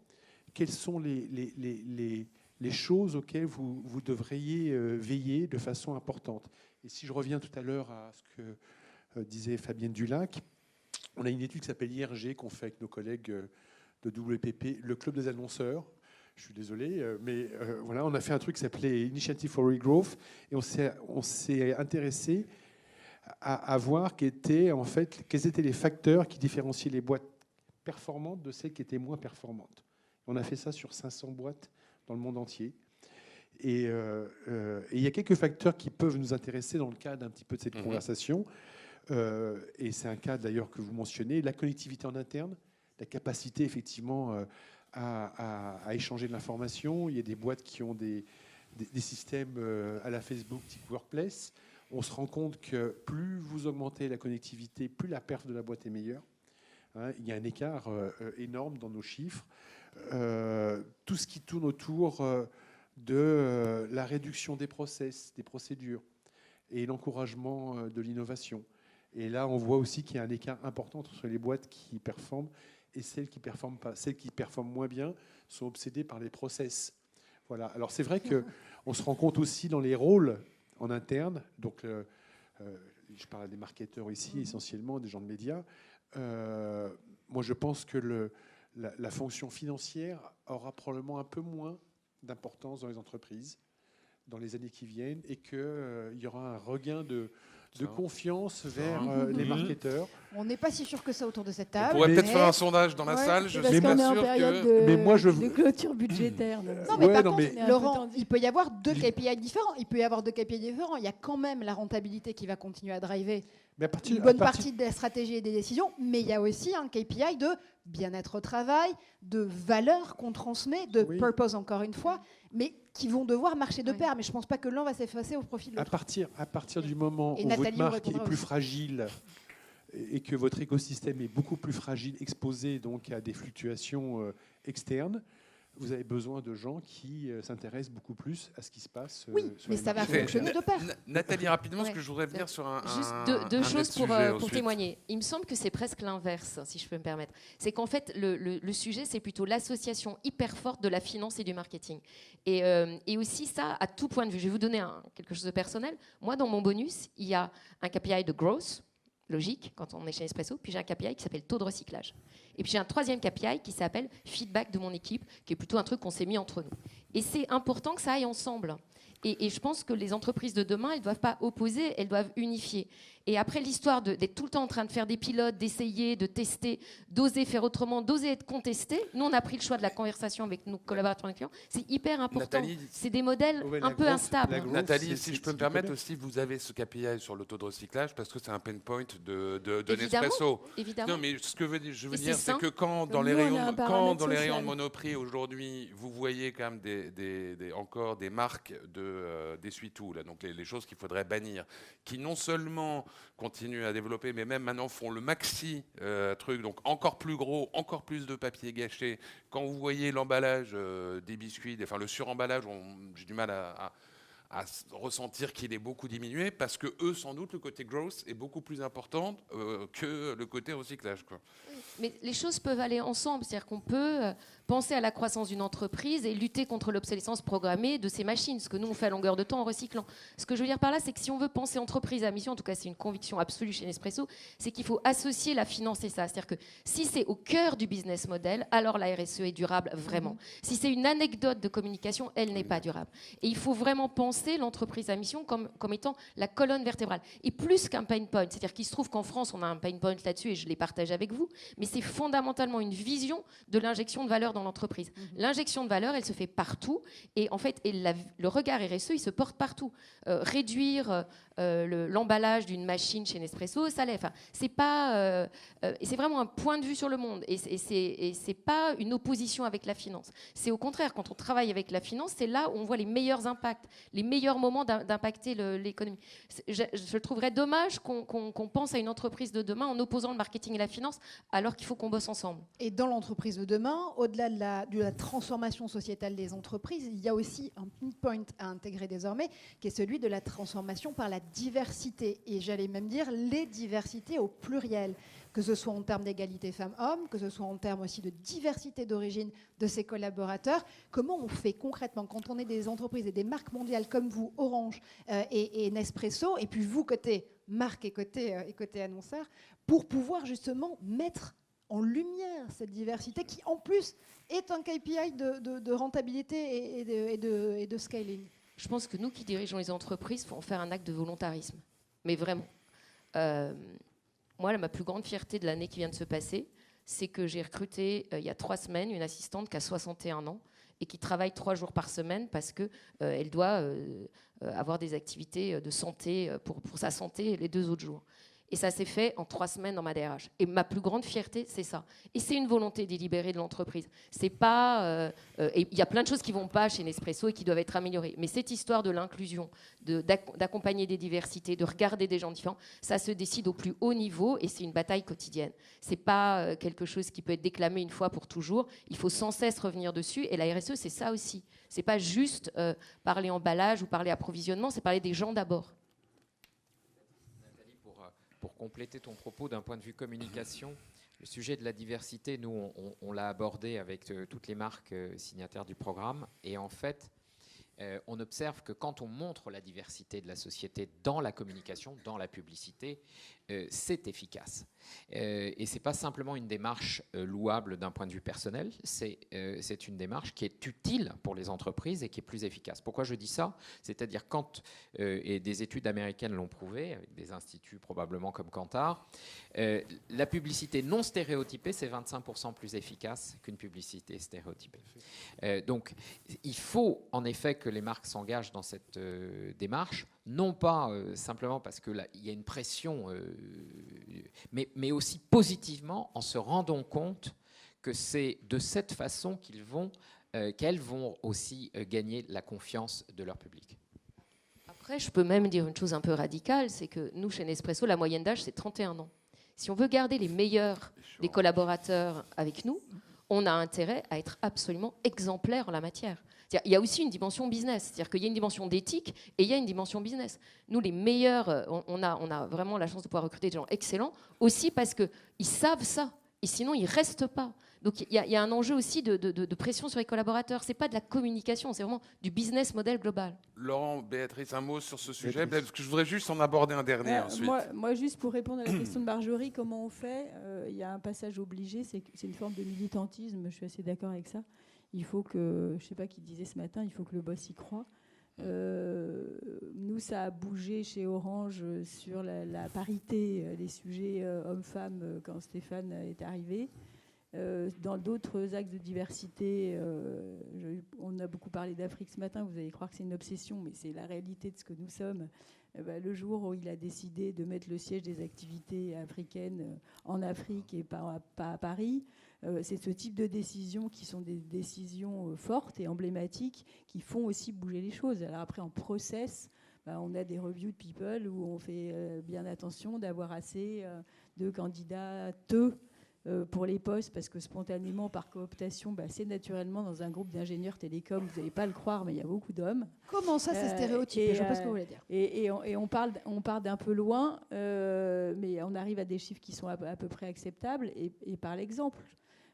quelles sont les choses auxquelles vous devriez veiller de façon importante. Et si je reviens tout à l'heure à ce que disait Fabienne Dulac, on a une étude qui s'appelle IRG qu'on fait avec nos collègues de WPP, le club des annonceurs. Je suis désolé, mais voilà, on a fait un truc qui s'appelait Initiative for Regrowth et on s'est intéressé à voir quels étaient les facteurs qui différenciaient les boîtes performantes de celles qui étaient moins performantes. On a fait ça sur 500 boîtes dans le monde entier. Et il y a quelques facteurs qui peuvent nous intéresser dans le cadre un petit peu de cette conversation. Et c'est un cas d'ailleurs que vous mentionnez, la connectivité en interne, la capacité effectivement à échanger de l'information. Il y a des boîtes qui ont des systèmes à la Facebook type Workplace. On se rend compte que plus vous augmentez la connectivité, plus la perf de la boîte est meilleure. Hein, il y a un écart énorme dans nos chiffres. Tout ce qui tourne autour de la réduction des process, des procédures et l'encouragement de l'innovation. Et là, on voit aussi qu'il y a un écart important entre les boîtes qui performent et celles qui performent pas. Celles qui performent moins bien sont obsédées par les process. Voilà. Alors c'est vrai qu'on se rend compte aussi dans les rôles en interne. Donc, je parle des marketeurs ici, essentiellement, des gens de médias. Moi, je pense que la fonction financière aura probablement un peu moins d'importance dans les entreprises dans les années qui viennent et qu'il y aura un regain de confiance vers les marketeurs. On n'est pas si sûr que ça autour de cette table. On pourrait peut-être faire un sondage dans la salle. Je suis pas sûr de clôture budgétaire. Non, mais par contre, Laurent, il peut y avoir 2 KPI différents. Il y a quand même la rentabilité qui va continuer à driver une bonne partie des stratégies et des décisions, mais il y a aussi un KPI de bien-être au travail, de valeur qu'on transmet, de purpose encore une fois, mais qui vont devoir marcher de pair. Mais je ne pense pas que l'un va s'effacer au profit de l'autre. À partir du moment où votre marque est plus fragile et que votre écosystème est beaucoup plus fragile, exposé donc à des fluctuations externes, vous avez besoin de gens qui s'intéressent beaucoup plus à ce qui se passe. Oui, mais ça va fonctionner de pair. Nathalie, rapidement, parce que je voudrais venir sur Juste deux choses pour témoigner. Il me semble que c'est presque l'inverse, si je peux me permettre. C'est qu'en fait, le sujet, c'est plutôt l'association hyper forte de la finance et du marketing. Et aussi ça, à tout point de vue. Je vais vous donner quelque chose de personnel. Moi, dans mon bonus, il y a un KPI de growth, logique, quand on est chez Nespresso, puis j'ai un KPI qui s'appelle taux de recyclage. Et puis j'ai un troisième KPI qui s'appelle feedback de mon équipe, qui est plutôt un truc qu'on s'est mis entre nous. Et c'est important que ça aille ensemble. Et je pense que les entreprises de demain, elles ne doivent pas opposer, elles doivent unifier. Et après l'histoire d'être tout le temps en train de faire des pilotes, d'essayer, de tester, d'oser faire autrement, d'oser être contesté, nous on a pris le choix de la conversation avec nos collaborateurs et clients, c'est hyper important. C'est des modèles un peu instables. Nathalie, si je peux me permettre aussi, vous avez ce KPI sur le taux de recyclage parce que c'est un pain point de Nespresso. Évidemment. Non, mais ce que je veux dire, c'est que quand dans les rayons de Monoprix aujourd'hui, vous voyez quand même encore des marques d'essuie-tout, donc les choses qu'il faudrait bannir, qui non seulement continuent à développer, mais même maintenant font le maxi truc, donc encore plus gros, encore plus de papier gâché. Quand vous voyez l'emballage des biscuits, enfin le suremballage, j'ai du mal à ressentir qu'il est beaucoup diminué parce que eux, sans doute, le côté growth est beaucoup plus important que le côté recyclage, quoi. Mais les choses peuvent aller ensemble, c'est-à-dire qu'on peut penser à la croissance d'une entreprise et lutter contre l'obsolescence programmée de ces machines, ce que nous on fait à longueur de temps en recyclant. Ce que je veux dire par là, c'est que si on veut penser entreprise à mission, en tout cas c'est une conviction absolue chez Nespresso, c'est qu'il faut associer la finance et ça. C'est-à-dire que si c'est au cœur du business model, alors la RSE est durable vraiment. Si c'est une anecdote de communication, elle n'est pas durable. Et il faut vraiment penser l'entreprise à mission comme étant la colonne vertébrale. Et plus qu'un pain point, c'est-à-dire qu'il se trouve qu'en France on a un pain point là-dessus et je l'ai partagé avec vous, mais c'est fondamentalement une vision de l'injection de valeur dans l'entreprise. L'injection de valeur, elle se fait partout et en fait, le regard RSE, il se porte partout. Réduire l'emballage d'une machine chez Nespresso, ça l'est. Enfin, c'est pas, c'est vraiment un point de vue sur le monde et c'est pas une opposition avec la finance. C'est au contraire, quand on travaille avec la finance, c'est là où on voit les meilleurs impacts, les meilleurs moments d'impacter l'économie. Je trouverais dommage qu'on pense à une entreprise de demain en opposant le marketing et la finance, alors qu'il faut qu'on bosse ensemble. Et dans l'entreprise de demain, au-delà de la transformation sociétale des entreprises, il y a aussi un point à intégrer désormais, qui est celui de la transformation par la diversité. Et j'allais même dire les diversités au pluriel, que ce soit en termes d'égalité femmes-hommes, que ce soit en termes aussi de diversité d'origine de ses collaborateurs. Comment on fait concrètement quand on est des entreprises et des marques mondiales comme vous, Orange et Nespresso, et puis vous, côté marque et côté annonceur, pour pouvoir justement mettre en lumière cette diversité qui, en plus, est un KPI de rentabilité et de scaling. Je pense que nous qui dirigeons les entreprises, il faut en faire un acte de volontarisme. Mais vraiment. Moi, ma plus grande fierté de l'année qui vient de se passer, c'est que j'ai recruté, il y a 3 semaines, une assistante qui a 61 ans et qui travaille 3 jours par semaine parce qu'elle doit avoir des activités de santé pour sa santé les 2 autres jours. Et ça s'est fait en 3 semaines dans ma DRH. Et ma plus grande fierté, c'est ça. Et c'est une volonté délibérée de l'entreprise. C'est pas. Il y a plein de choses qui vont pas chez Nespresso et qui doivent être améliorées. Mais cette histoire de l'inclusion, d'accompagner des diversités, de regarder des gens différents, ça se décide au plus haut niveau et c'est une bataille quotidienne. C'est pas quelque chose qui peut être déclamé une fois pour toujours. Il faut sans cesse revenir dessus. Et la RSE, c'est ça aussi. C'est pas juste parler emballage ou parler approvisionnement, c'est parler des gens d'abord. Pour compléter ton propos d'un point de vue communication, le sujet de la diversité, nous, on l'a abordé avec toutes les marques signataires du programme. Et en fait, on observe que quand on montre la diversité de la société dans la communication, dans la publicité, c'est efficace. Et ce n'est pas simplement une démarche louable d'un point de vue personnel, c'est une démarche qui est utile pour les entreprises et qui est plus efficace. Pourquoi je dis ça ? C'est-à-dire quand, et des études américaines l'ont prouvé, avec des instituts probablement comme Kantar, la publicité non stéréotypée, c'est 25% plus efficace qu'une publicité stéréotypée. Donc, il faut en effet que les marques s'engagent dans cette démarche, non pas simplement parce qu'il y a une pression, mais aussi positivement en se rendant compte que c'est de cette façon qu'elles vont aussi gagner la confiance de leur public. Après, je peux même dire une chose un peu radicale, c'est que nous, chez Nespresso, la moyenne d'âge, c'est 31 ans. Si on veut garder les meilleurs des collaborateurs avec nous, on a intérêt à être absolument exemplaire en la matière. Il y a aussi une dimension business, c'est-à-dire qu'il y a une dimension d'éthique et il y a une dimension business. Nous, les meilleurs, on a vraiment la chance de pouvoir recruter des gens excellents, aussi parce qu'ils savent ça, et sinon ils ne restent pas. Donc il y a un enjeu aussi de pression sur les collaborateurs. C'est pas de la communication, c'est vraiment du business model global. Laurent, Béatrice, un mot sur ce sujet, parce que je voudrais juste en aborder un dernier ensuite. Moi, juste pour répondre à la question de Marjorie, comment on fait ? Il y a un passage obligé, c'est une forme de militantisme, je suis assez d'accord avec ça. Il faut que, je sais pas qui disait ce matin, il faut que le boss y croie. Nous, ça a bougé chez Orange sur la parité des sujets hommes-femmes quand Stéphane est arrivé. Dans d'autres axes de diversité, on a beaucoup parlé d'Afrique ce matin, vous allez croire que c'est une obsession, mais c'est la réalité de ce que nous sommes. Le jour où il a décidé de mettre le siège des activités africaines en Afrique et pas à Paris, c'est ce type de décisions qui sont des décisions fortes et emblématiques qui font aussi bouger les choses. Alors après, en process, on a des reviews de people où on fait bien attention d'avoir assez de candidates pour les postes, parce que spontanément, par cooptation, c'est naturellement dans un groupe d'ingénieurs télécoms, vous n'allez pas le croire, mais il y a beaucoup d'hommes. Comment ça, c'est stéréotypé ? Je ne sais pas ce que vous voulez dire. Et on part d'un peu loin, mais on arrive à des chiffres qui sont à peu près acceptables, et par l'exemple.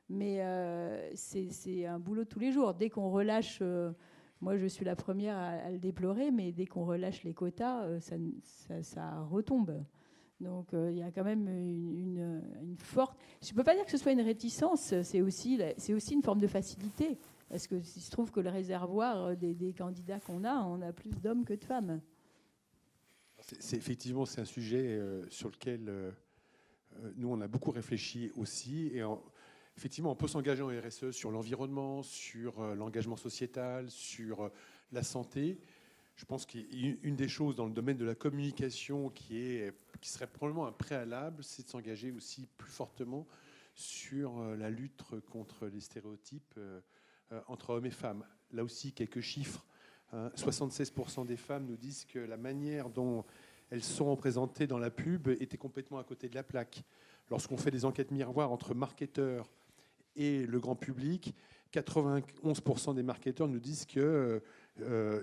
Mais c'est un boulot de tous les jours. Dès qu'on relâche, moi je suis la première à le déplorer, mais dès qu'on relâche les quotas, ça retombe. Donc il y a quand même une forte... Je ne peux pas dire que ce soit une réticence, c'est aussi une forme de facilité. Parce qu'il se trouve que le réservoir des candidats qu'on a, on a plus d'hommes que de femmes. Effectivement, c'est un sujet sur lequel nous, on a beaucoup réfléchi aussi. Et effectivement, on peut s'engager en RSE sur l'environnement, sur l'engagement sociétal, sur la santé. Je pense qu'une des choses dans le domaine de la communication qui serait probablement un préalable, c'est de s'engager aussi plus fortement sur la lutte contre les stéréotypes entre hommes et femmes. Là aussi, quelques chiffres. 76% des femmes nous disent que la manière dont elles sont représentées dans la pub était complètement à côté de la plaque. Lorsqu'on fait des enquêtes miroirs entre marketeurs et le grand public, 91% des marketeurs nous disent que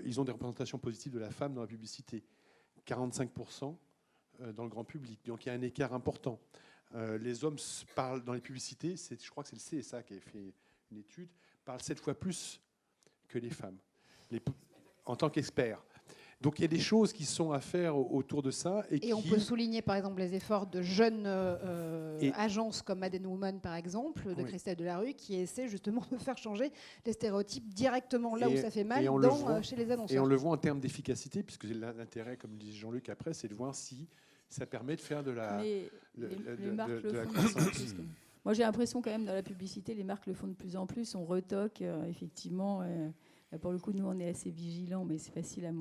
ils ont des représentations positives de la femme dans la publicité, 45% dans le grand public. Donc il y a un écart important. Les hommes parlent dans les publicités, je crois que c'est le CSA qui a fait une étude, parlent 7 fois plus que les femmes, en tant qu'experts. Donc il y a des choses qui sont à faire autour de ça. Et on peut souligner par exemple les efforts de jeunes agences comme Mad & Woman par exemple, de Christelle Delarue, qui essaie justement de faire changer les stéréotypes directement là où ça fait mal chez les annonceurs. Et on le voit en termes d'efficacité, puisque l'intérêt, comme dit Jean-Luc après, c'est de voir si ça permet de faire de la croissance. Moi j'ai l'impression quand même dans la publicité, les marques le font de plus en plus, on retoque effectivement. Pour le coup, nous on est assez vigilants, mais c'est facile à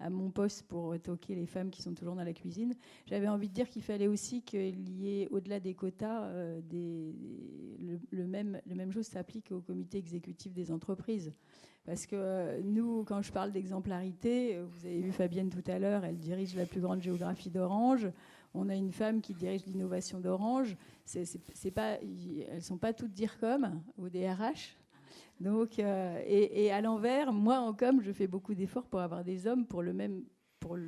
mon poste pour toquer les femmes qui sont toujours dans la cuisine. J'avais envie de dire qu'il fallait aussi qu'il y ait, au-delà des quotas, le même chose s'applique au comité exécutif des entreprises. Parce que nous, quand je parle d'exemplarité, vous avez vu Fabienne tout à l'heure, elle dirige la plus grande géographie d'Orange. On a une femme qui dirige l'innovation d'Orange. Elles ne sont pas toutes DIRCOM ou DRH. Donc, et à l'envers, moi en com, je fais beaucoup d'efforts pour avoir des hommes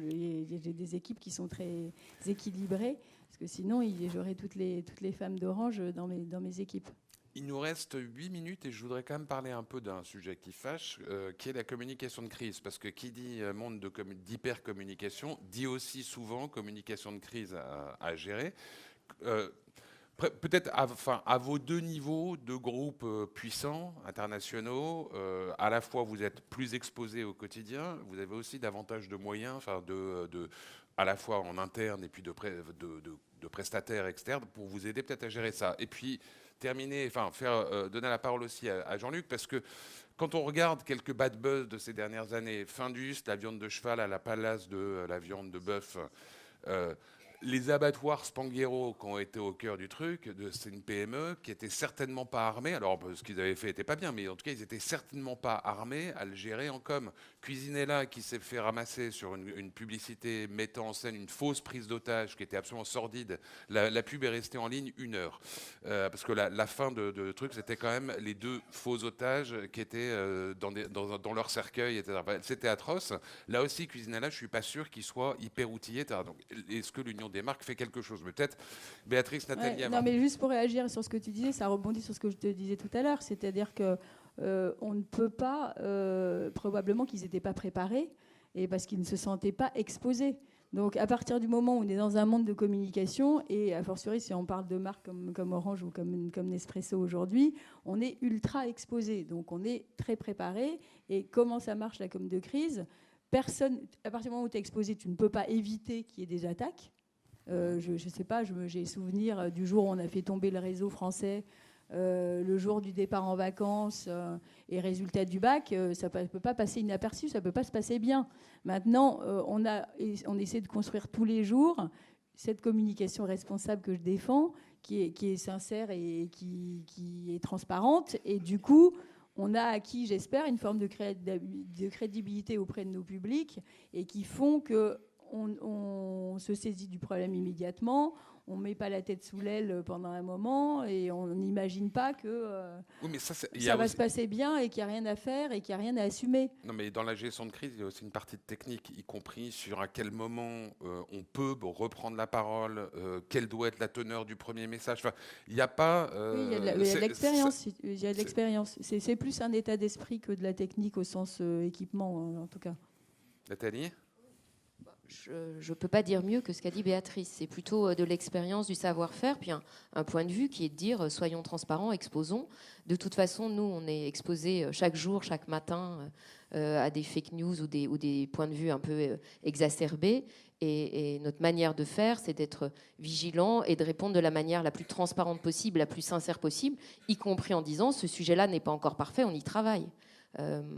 j'ai des équipes qui sont très équilibrées, parce que sinon j'aurais toutes les femmes d'Orange dans mes équipes. Il nous reste 8 minutes et je voudrais quand même parler un peu d'un sujet qui fâche, qui est la communication de crise. Parce que qui dit monde d'hypercommunication dit aussi souvent communication de crise à gérer. Peut-être à vos deux niveaux de groupes puissants, internationaux, à la fois vous êtes plus exposés au quotidien, vous avez aussi davantage de moyens, à la fois en interne et puis de prestataires externes pour vous aider peut-être à gérer ça. Et puis terminer, donner la parole aussi à Jean-Luc, parce que quand on regarde quelques bad buzz de ces dernières années, Findus, la viande de cheval à la place de la viande de bœuf, les abattoirs Spanghero qui ont été au cœur du truc, c'est une PME qui n'était certainement pas armée. Alors, ce qu'ils avaient fait n'était pas bien, mais en tout cas, ils n'étaient certainement pas armés à le gérer en com. Cuisinella qui s'est fait ramasser sur une publicité mettant en scène une fausse prise d'otage qui était absolument sordide. La pub est restée en ligne 1 heure. Parce que la fin de truc, c'était quand même les 2 faux otages qui étaient dans leur cercueil, etc. C'était atroce. Là aussi, Cuisinella, je ne suis pas sûr qu'il soit hyper outillé. Donc, est-ce que l'Union des marques fait quelque chose. Peut-être, Béatrice, Nathalie. Non, mais juste pour réagir sur ce que tu disais, ça rebondit sur ce que je te disais tout à l'heure, c'est-à-dire que on ne peut pas, probablement qu'ils n'étaient pas préparés, et parce qu'ils ne se sentaient pas exposés. Donc à partir du moment où on est dans un monde de communication, et a fortiori si on parle de marques comme Orange ou comme Nespresso aujourd'hui, on est ultra exposé. Donc on est très préparé. Et comment ça marche la com de crise ? Personne, à partir du moment où tu es exposé, tu ne peux pas éviter qu'il y ait des attaques. Je ne sais pas, j'ai souvenir du jour où on a fait tomber le réseau français, le jour du départ en vacances et résultat du bac, ça ne peut pas passer inaperçu, ça ne peut pas se passer bien. Maintenant, on essaie de construire tous les jours cette communication responsable que je défends, qui est sincère et qui est transparente. Et du coup, on a acquis, j'espère, une forme de crédibilité auprès de nos publics et qui font qu'on se saisit du problème immédiatement. On ne met pas la tête sous l'aile pendant un moment et on n'imagine pas que ça va se passer bien et qu'il n'y a rien à faire et qu'il n'y a rien à assumer. Non, mais dans la gestion de crise, il y a aussi une partie de technique, y compris sur à quel moment on peut reprendre la parole, quelle doit être la teneur du premier message. Enfin, il n'y a pas... oui, il y a de l'expérience. Il y a de l'expérience. C'est plus un état d'esprit que de la technique au sens équipement, en tout cas. Nathalie ? Je ne peux pas dire mieux que ce qu'a dit Béatrice. C'est plutôt de l'expérience, du savoir-faire, puis un point de vue qui est de dire soyons transparents, exposons. De toute façon, nous, on est exposés chaque jour, chaque matin à des fake news ou des points de vue un peu exacerbés. Et notre manière de faire, c'est d'être vigilant et de répondre de la manière la plus transparente possible, la plus sincère possible, y compris en disant ce sujet-là n'est pas encore parfait, on y travaille.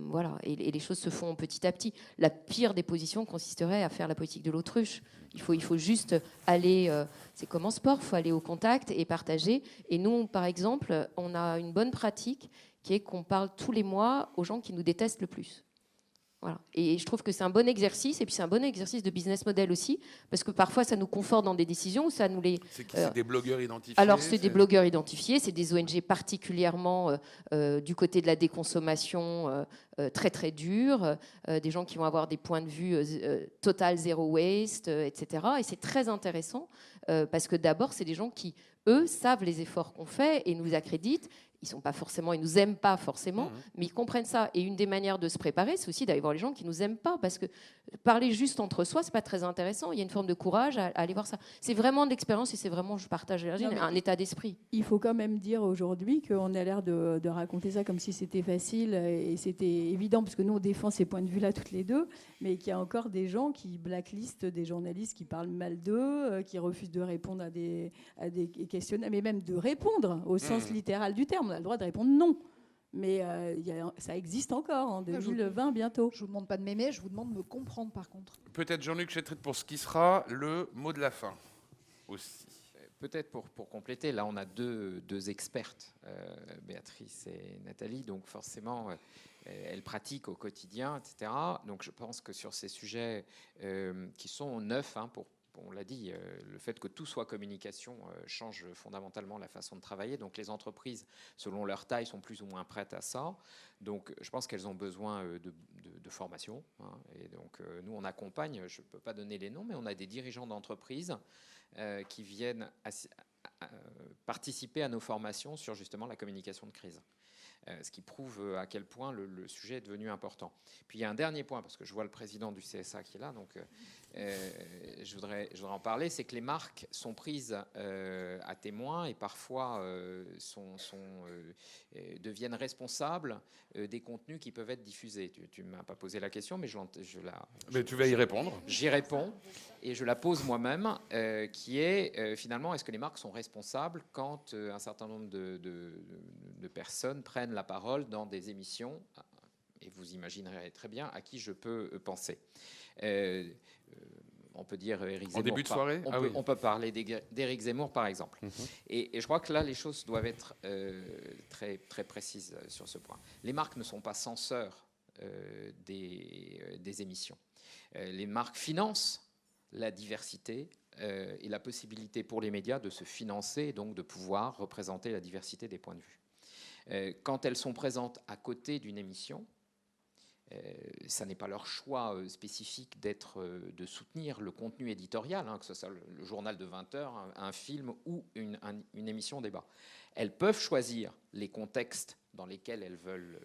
Voilà, et les choses se font petit à petit. La pire des positions consisterait à faire la politique de l'autruche. Il faut juste aller, c'est comme en sport, il faut aller au contact et partager. Et nous, par exemple, on a une bonne pratique qui est qu'on parle tous les mois aux gens qui nous détestent le plus. Voilà. Et je trouve que c'est un bon exercice, et puis c'est un bon exercice de business model aussi, parce que parfois ça nous conforte dans des décisions, ça nous les... C'est des blogueurs identifiés. Alors c'est des blogueurs identifiés, c'est des ONG particulièrement du côté de la déconsommation très très dures, des gens qui vont avoir des points de vue total zero waste, etc. Et c'est très intéressant parce que d'abord c'est des gens qui, eux, savent les efforts qu'on fait et nous accréditent. Ils nous aiment pas forcément, mais ils comprennent ça. Et une des manières de se préparer, c'est aussi d'aller voir les gens qui nous aiment pas, parce que parler juste entre soi, c'est pas très intéressant. Il y a une forme de courage à aller voir ça. C'est vraiment de l'expérience et c'est vraiment, je partage un état d'esprit. Il faut quand même dire aujourd'hui qu'on a l'air de raconter ça comme si c'était facile et c'était évident, parce que nous on défend ces points de vue-là toutes les deux, mais qu'il y a encore des gens qui blacklistent des journalistes qui parlent mal d'eux, qui refusent de répondre à des questionnaires, mais même de répondre au sens littéral du terme. On a le droit de répondre non. Mais ça existe encore en 2020 bientôt. Je ne vous demande pas de m'aimer, je vous demande de me comprendre par contre. Peut-être Jean-Luc Chétrit pour ce qui sera le mot de la fin aussi. Peut-être pour compléter, là on a deux expertes, Béatrice et Nathalie, donc forcément elles pratiquent au quotidien, etc. Donc je pense que sur ces sujets qui sont neufs, on l'a dit, le fait que tout soit communication change fondamentalement la façon de travailler. Donc les entreprises, selon leur taille, sont plus ou moins prêtes à ça. Donc je pense qu'elles ont besoin de formation. Et donc nous, on accompagne, je ne peux pas donner les noms, mais on a des dirigeants d'entreprises qui viennent participer à nos formations sur justement la communication de crise. Ce qui prouve à quel point le sujet est devenu important. Puis il y a un dernier point, parce que je vois le président du CSA qui est là, donc je voudrais en parler, c'est que les marques sont prises à témoin et parfois deviennent responsables des contenus qui peuvent être diffusés. Tu ne m'as pas posé la question, mais tu vas y répondre. J'y réponds et je la pose moi-même, qui est finalement, est-ce que les marques sont responsables quand un certain nombre de personnes prennent la parole dans des émissions, et vous imaginerez très bien à qui je peux penser. On peut dire Éric Zemmour. En début de soirée, on peut parler d'Éric Zemmour, par exemple. Et je crois que là, les choses doivent être très, très précises sur ce point. Les marques ne sont pas censeurs des émissions. Les marques financent la diversité et la possibilité pour les médias de se financer et donc de pouvoir représenter la diversité des points de vue. Quand elles sont présentes à côté d'une émission, ça n'est pas leur choix spécifique de soutenir le contenu éditorial, que ce soit le journal de 20 heures, un film ou une émission débat. Elles peuvent choisir les contextes dans lesquels elles veulent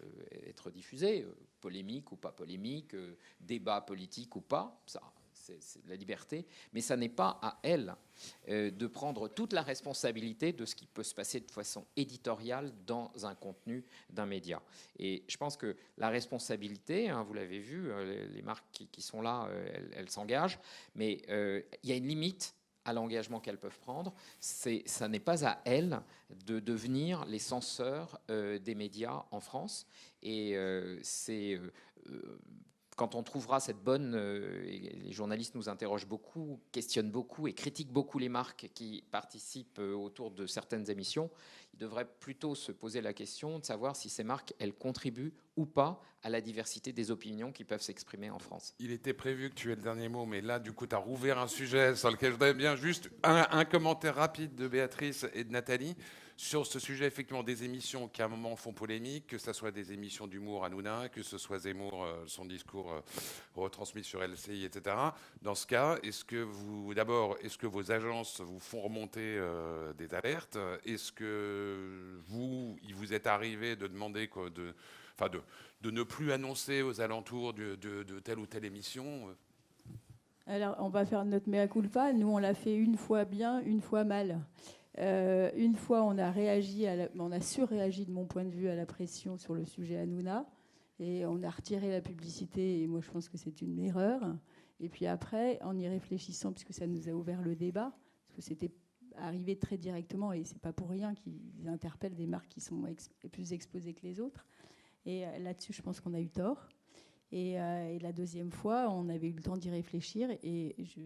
être diffusées, polémique ou pas polémique, débat politique ou pas, ça c'est de la liberté, mais ça n'est pas à elles de prendre toute la responsabilité de ce qui peut se passer de façon éditoriale dans un contenu d'un média. Et je pense que la responsabilité, vous l'avez vu, les marques qui sont là, elles s'engagent, mais il y a une limite à l'engagement qu'elles peuvent prendre. Ça n'est pas à elles de devenir les censeurs des médias en France. Et quand on trouvera cette bonne... et les journalistes nous interrogent beaucoup, questionnent beaucoup et critiquent beaucoup les marques qui participent autour de certaines émissions, ils devraient plutôt se poser la question de savoir si ces marques, elles contribuent ou pas à la diversité des opinions qui peuvent s'exprimer en France. Il était prévu que tu aies le dernier mot, mais là, du coup, tu as rouvert un sujet sur lequel je voudrais bien juste un commentaire rapide de Béatrice et de Nathalie sur ce sujet, effectivement, des émissions qui, à un moment, font polémique, que ce soit des émissions d'humour à Hanouna, que ce soit Zemmour, son discours retransmis sur LCI, etc. Dans ce cas, est-ce que vos agences vous font remonter des alertes? Est-ce que il vous est arrivé de demander de ne plus annoncer aux alentours de telle ou telle émission? Alors, on va faire notre mea culpa. Nous, on l'a fait une fois bien, une fois mal. Une fois, on a surréagi de mon point de vue à la pression sur le sujet Hanouna, et on a retiré la publicité, et moi je pense que c'est une erreur. Et puis après, en y réfléchissant, puisque ça nous a ouvert le débat, parce que c'était arrivé très directement, et c'est pas pour rien qu'ils interpellent des marques qui sont plus exposées que les autres. Et là-dessus, je pense qu'on a eu tort. Et la deuxième fois, on avait eu le temps d'y réfléchir, et je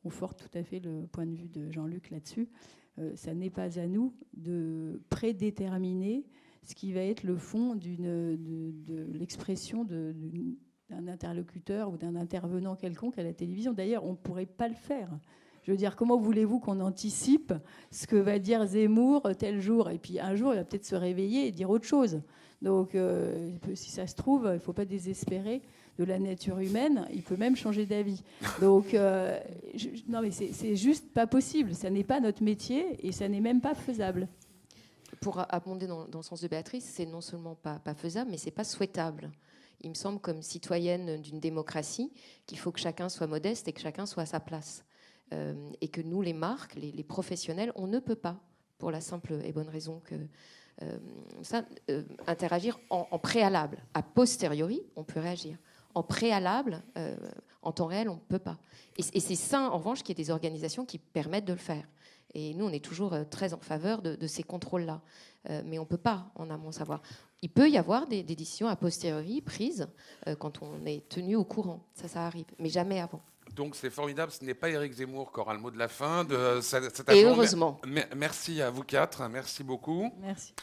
conforte tout à fait le point de vue de Jean-Luc là-dessus. Ça n'est pas à nous de prédéterminer ce qui va être le fond de l'expression d'un interlocuteur ou d'un intervenant quelconque à la télévision. D'ailleurs, on ne pourrait pas le faire. Je veux dire, comment voulez-vous qu'on anticipe ce que va dire Zemmour tel jour? Et puis un jour, il va peut-être se réveiller et dire autre chose. Donc, si ça se trouve, il ne faut pas désespérer de la nature humaine. Il peut même changer d'avis. Donc, non, mais c'est juste pas possible. Ça n'est pas notre métier et ça n'est même pas faisable. Pour abonder dans le sens de Béatrice, c'est non seulement pas faisable, mais c'est pas souhaitable. Il me semble, comme citoyenne d'une démocratie, qu'il faut que chacun soit modeste et que chacun soit à sa place. Et que nous, les marques, les professionnels, on ne peut pas, pour la simple et bonne raison que interagir en préalable. A posteriori, on peut réagir. En préalable, en temps réel, on ne peut pas. Et c'est ça, en revanche, qu'il y ait des organisations qui permettent de le faire. Et nous, on est toujours très en faveur de ces contrôles-là. Mais on ne peut pas, en amont, savoir. Il peut y avoir des décisions a posteriori prises quand on est tenu au courant. Ça arrive, mais jamais avant. Donc c'est formidable, ce n'est pas Éric Zemmour qui aura le mot de la fin de cette Et heureusement. Merci à vous quatre, merci beaucoup. Merci.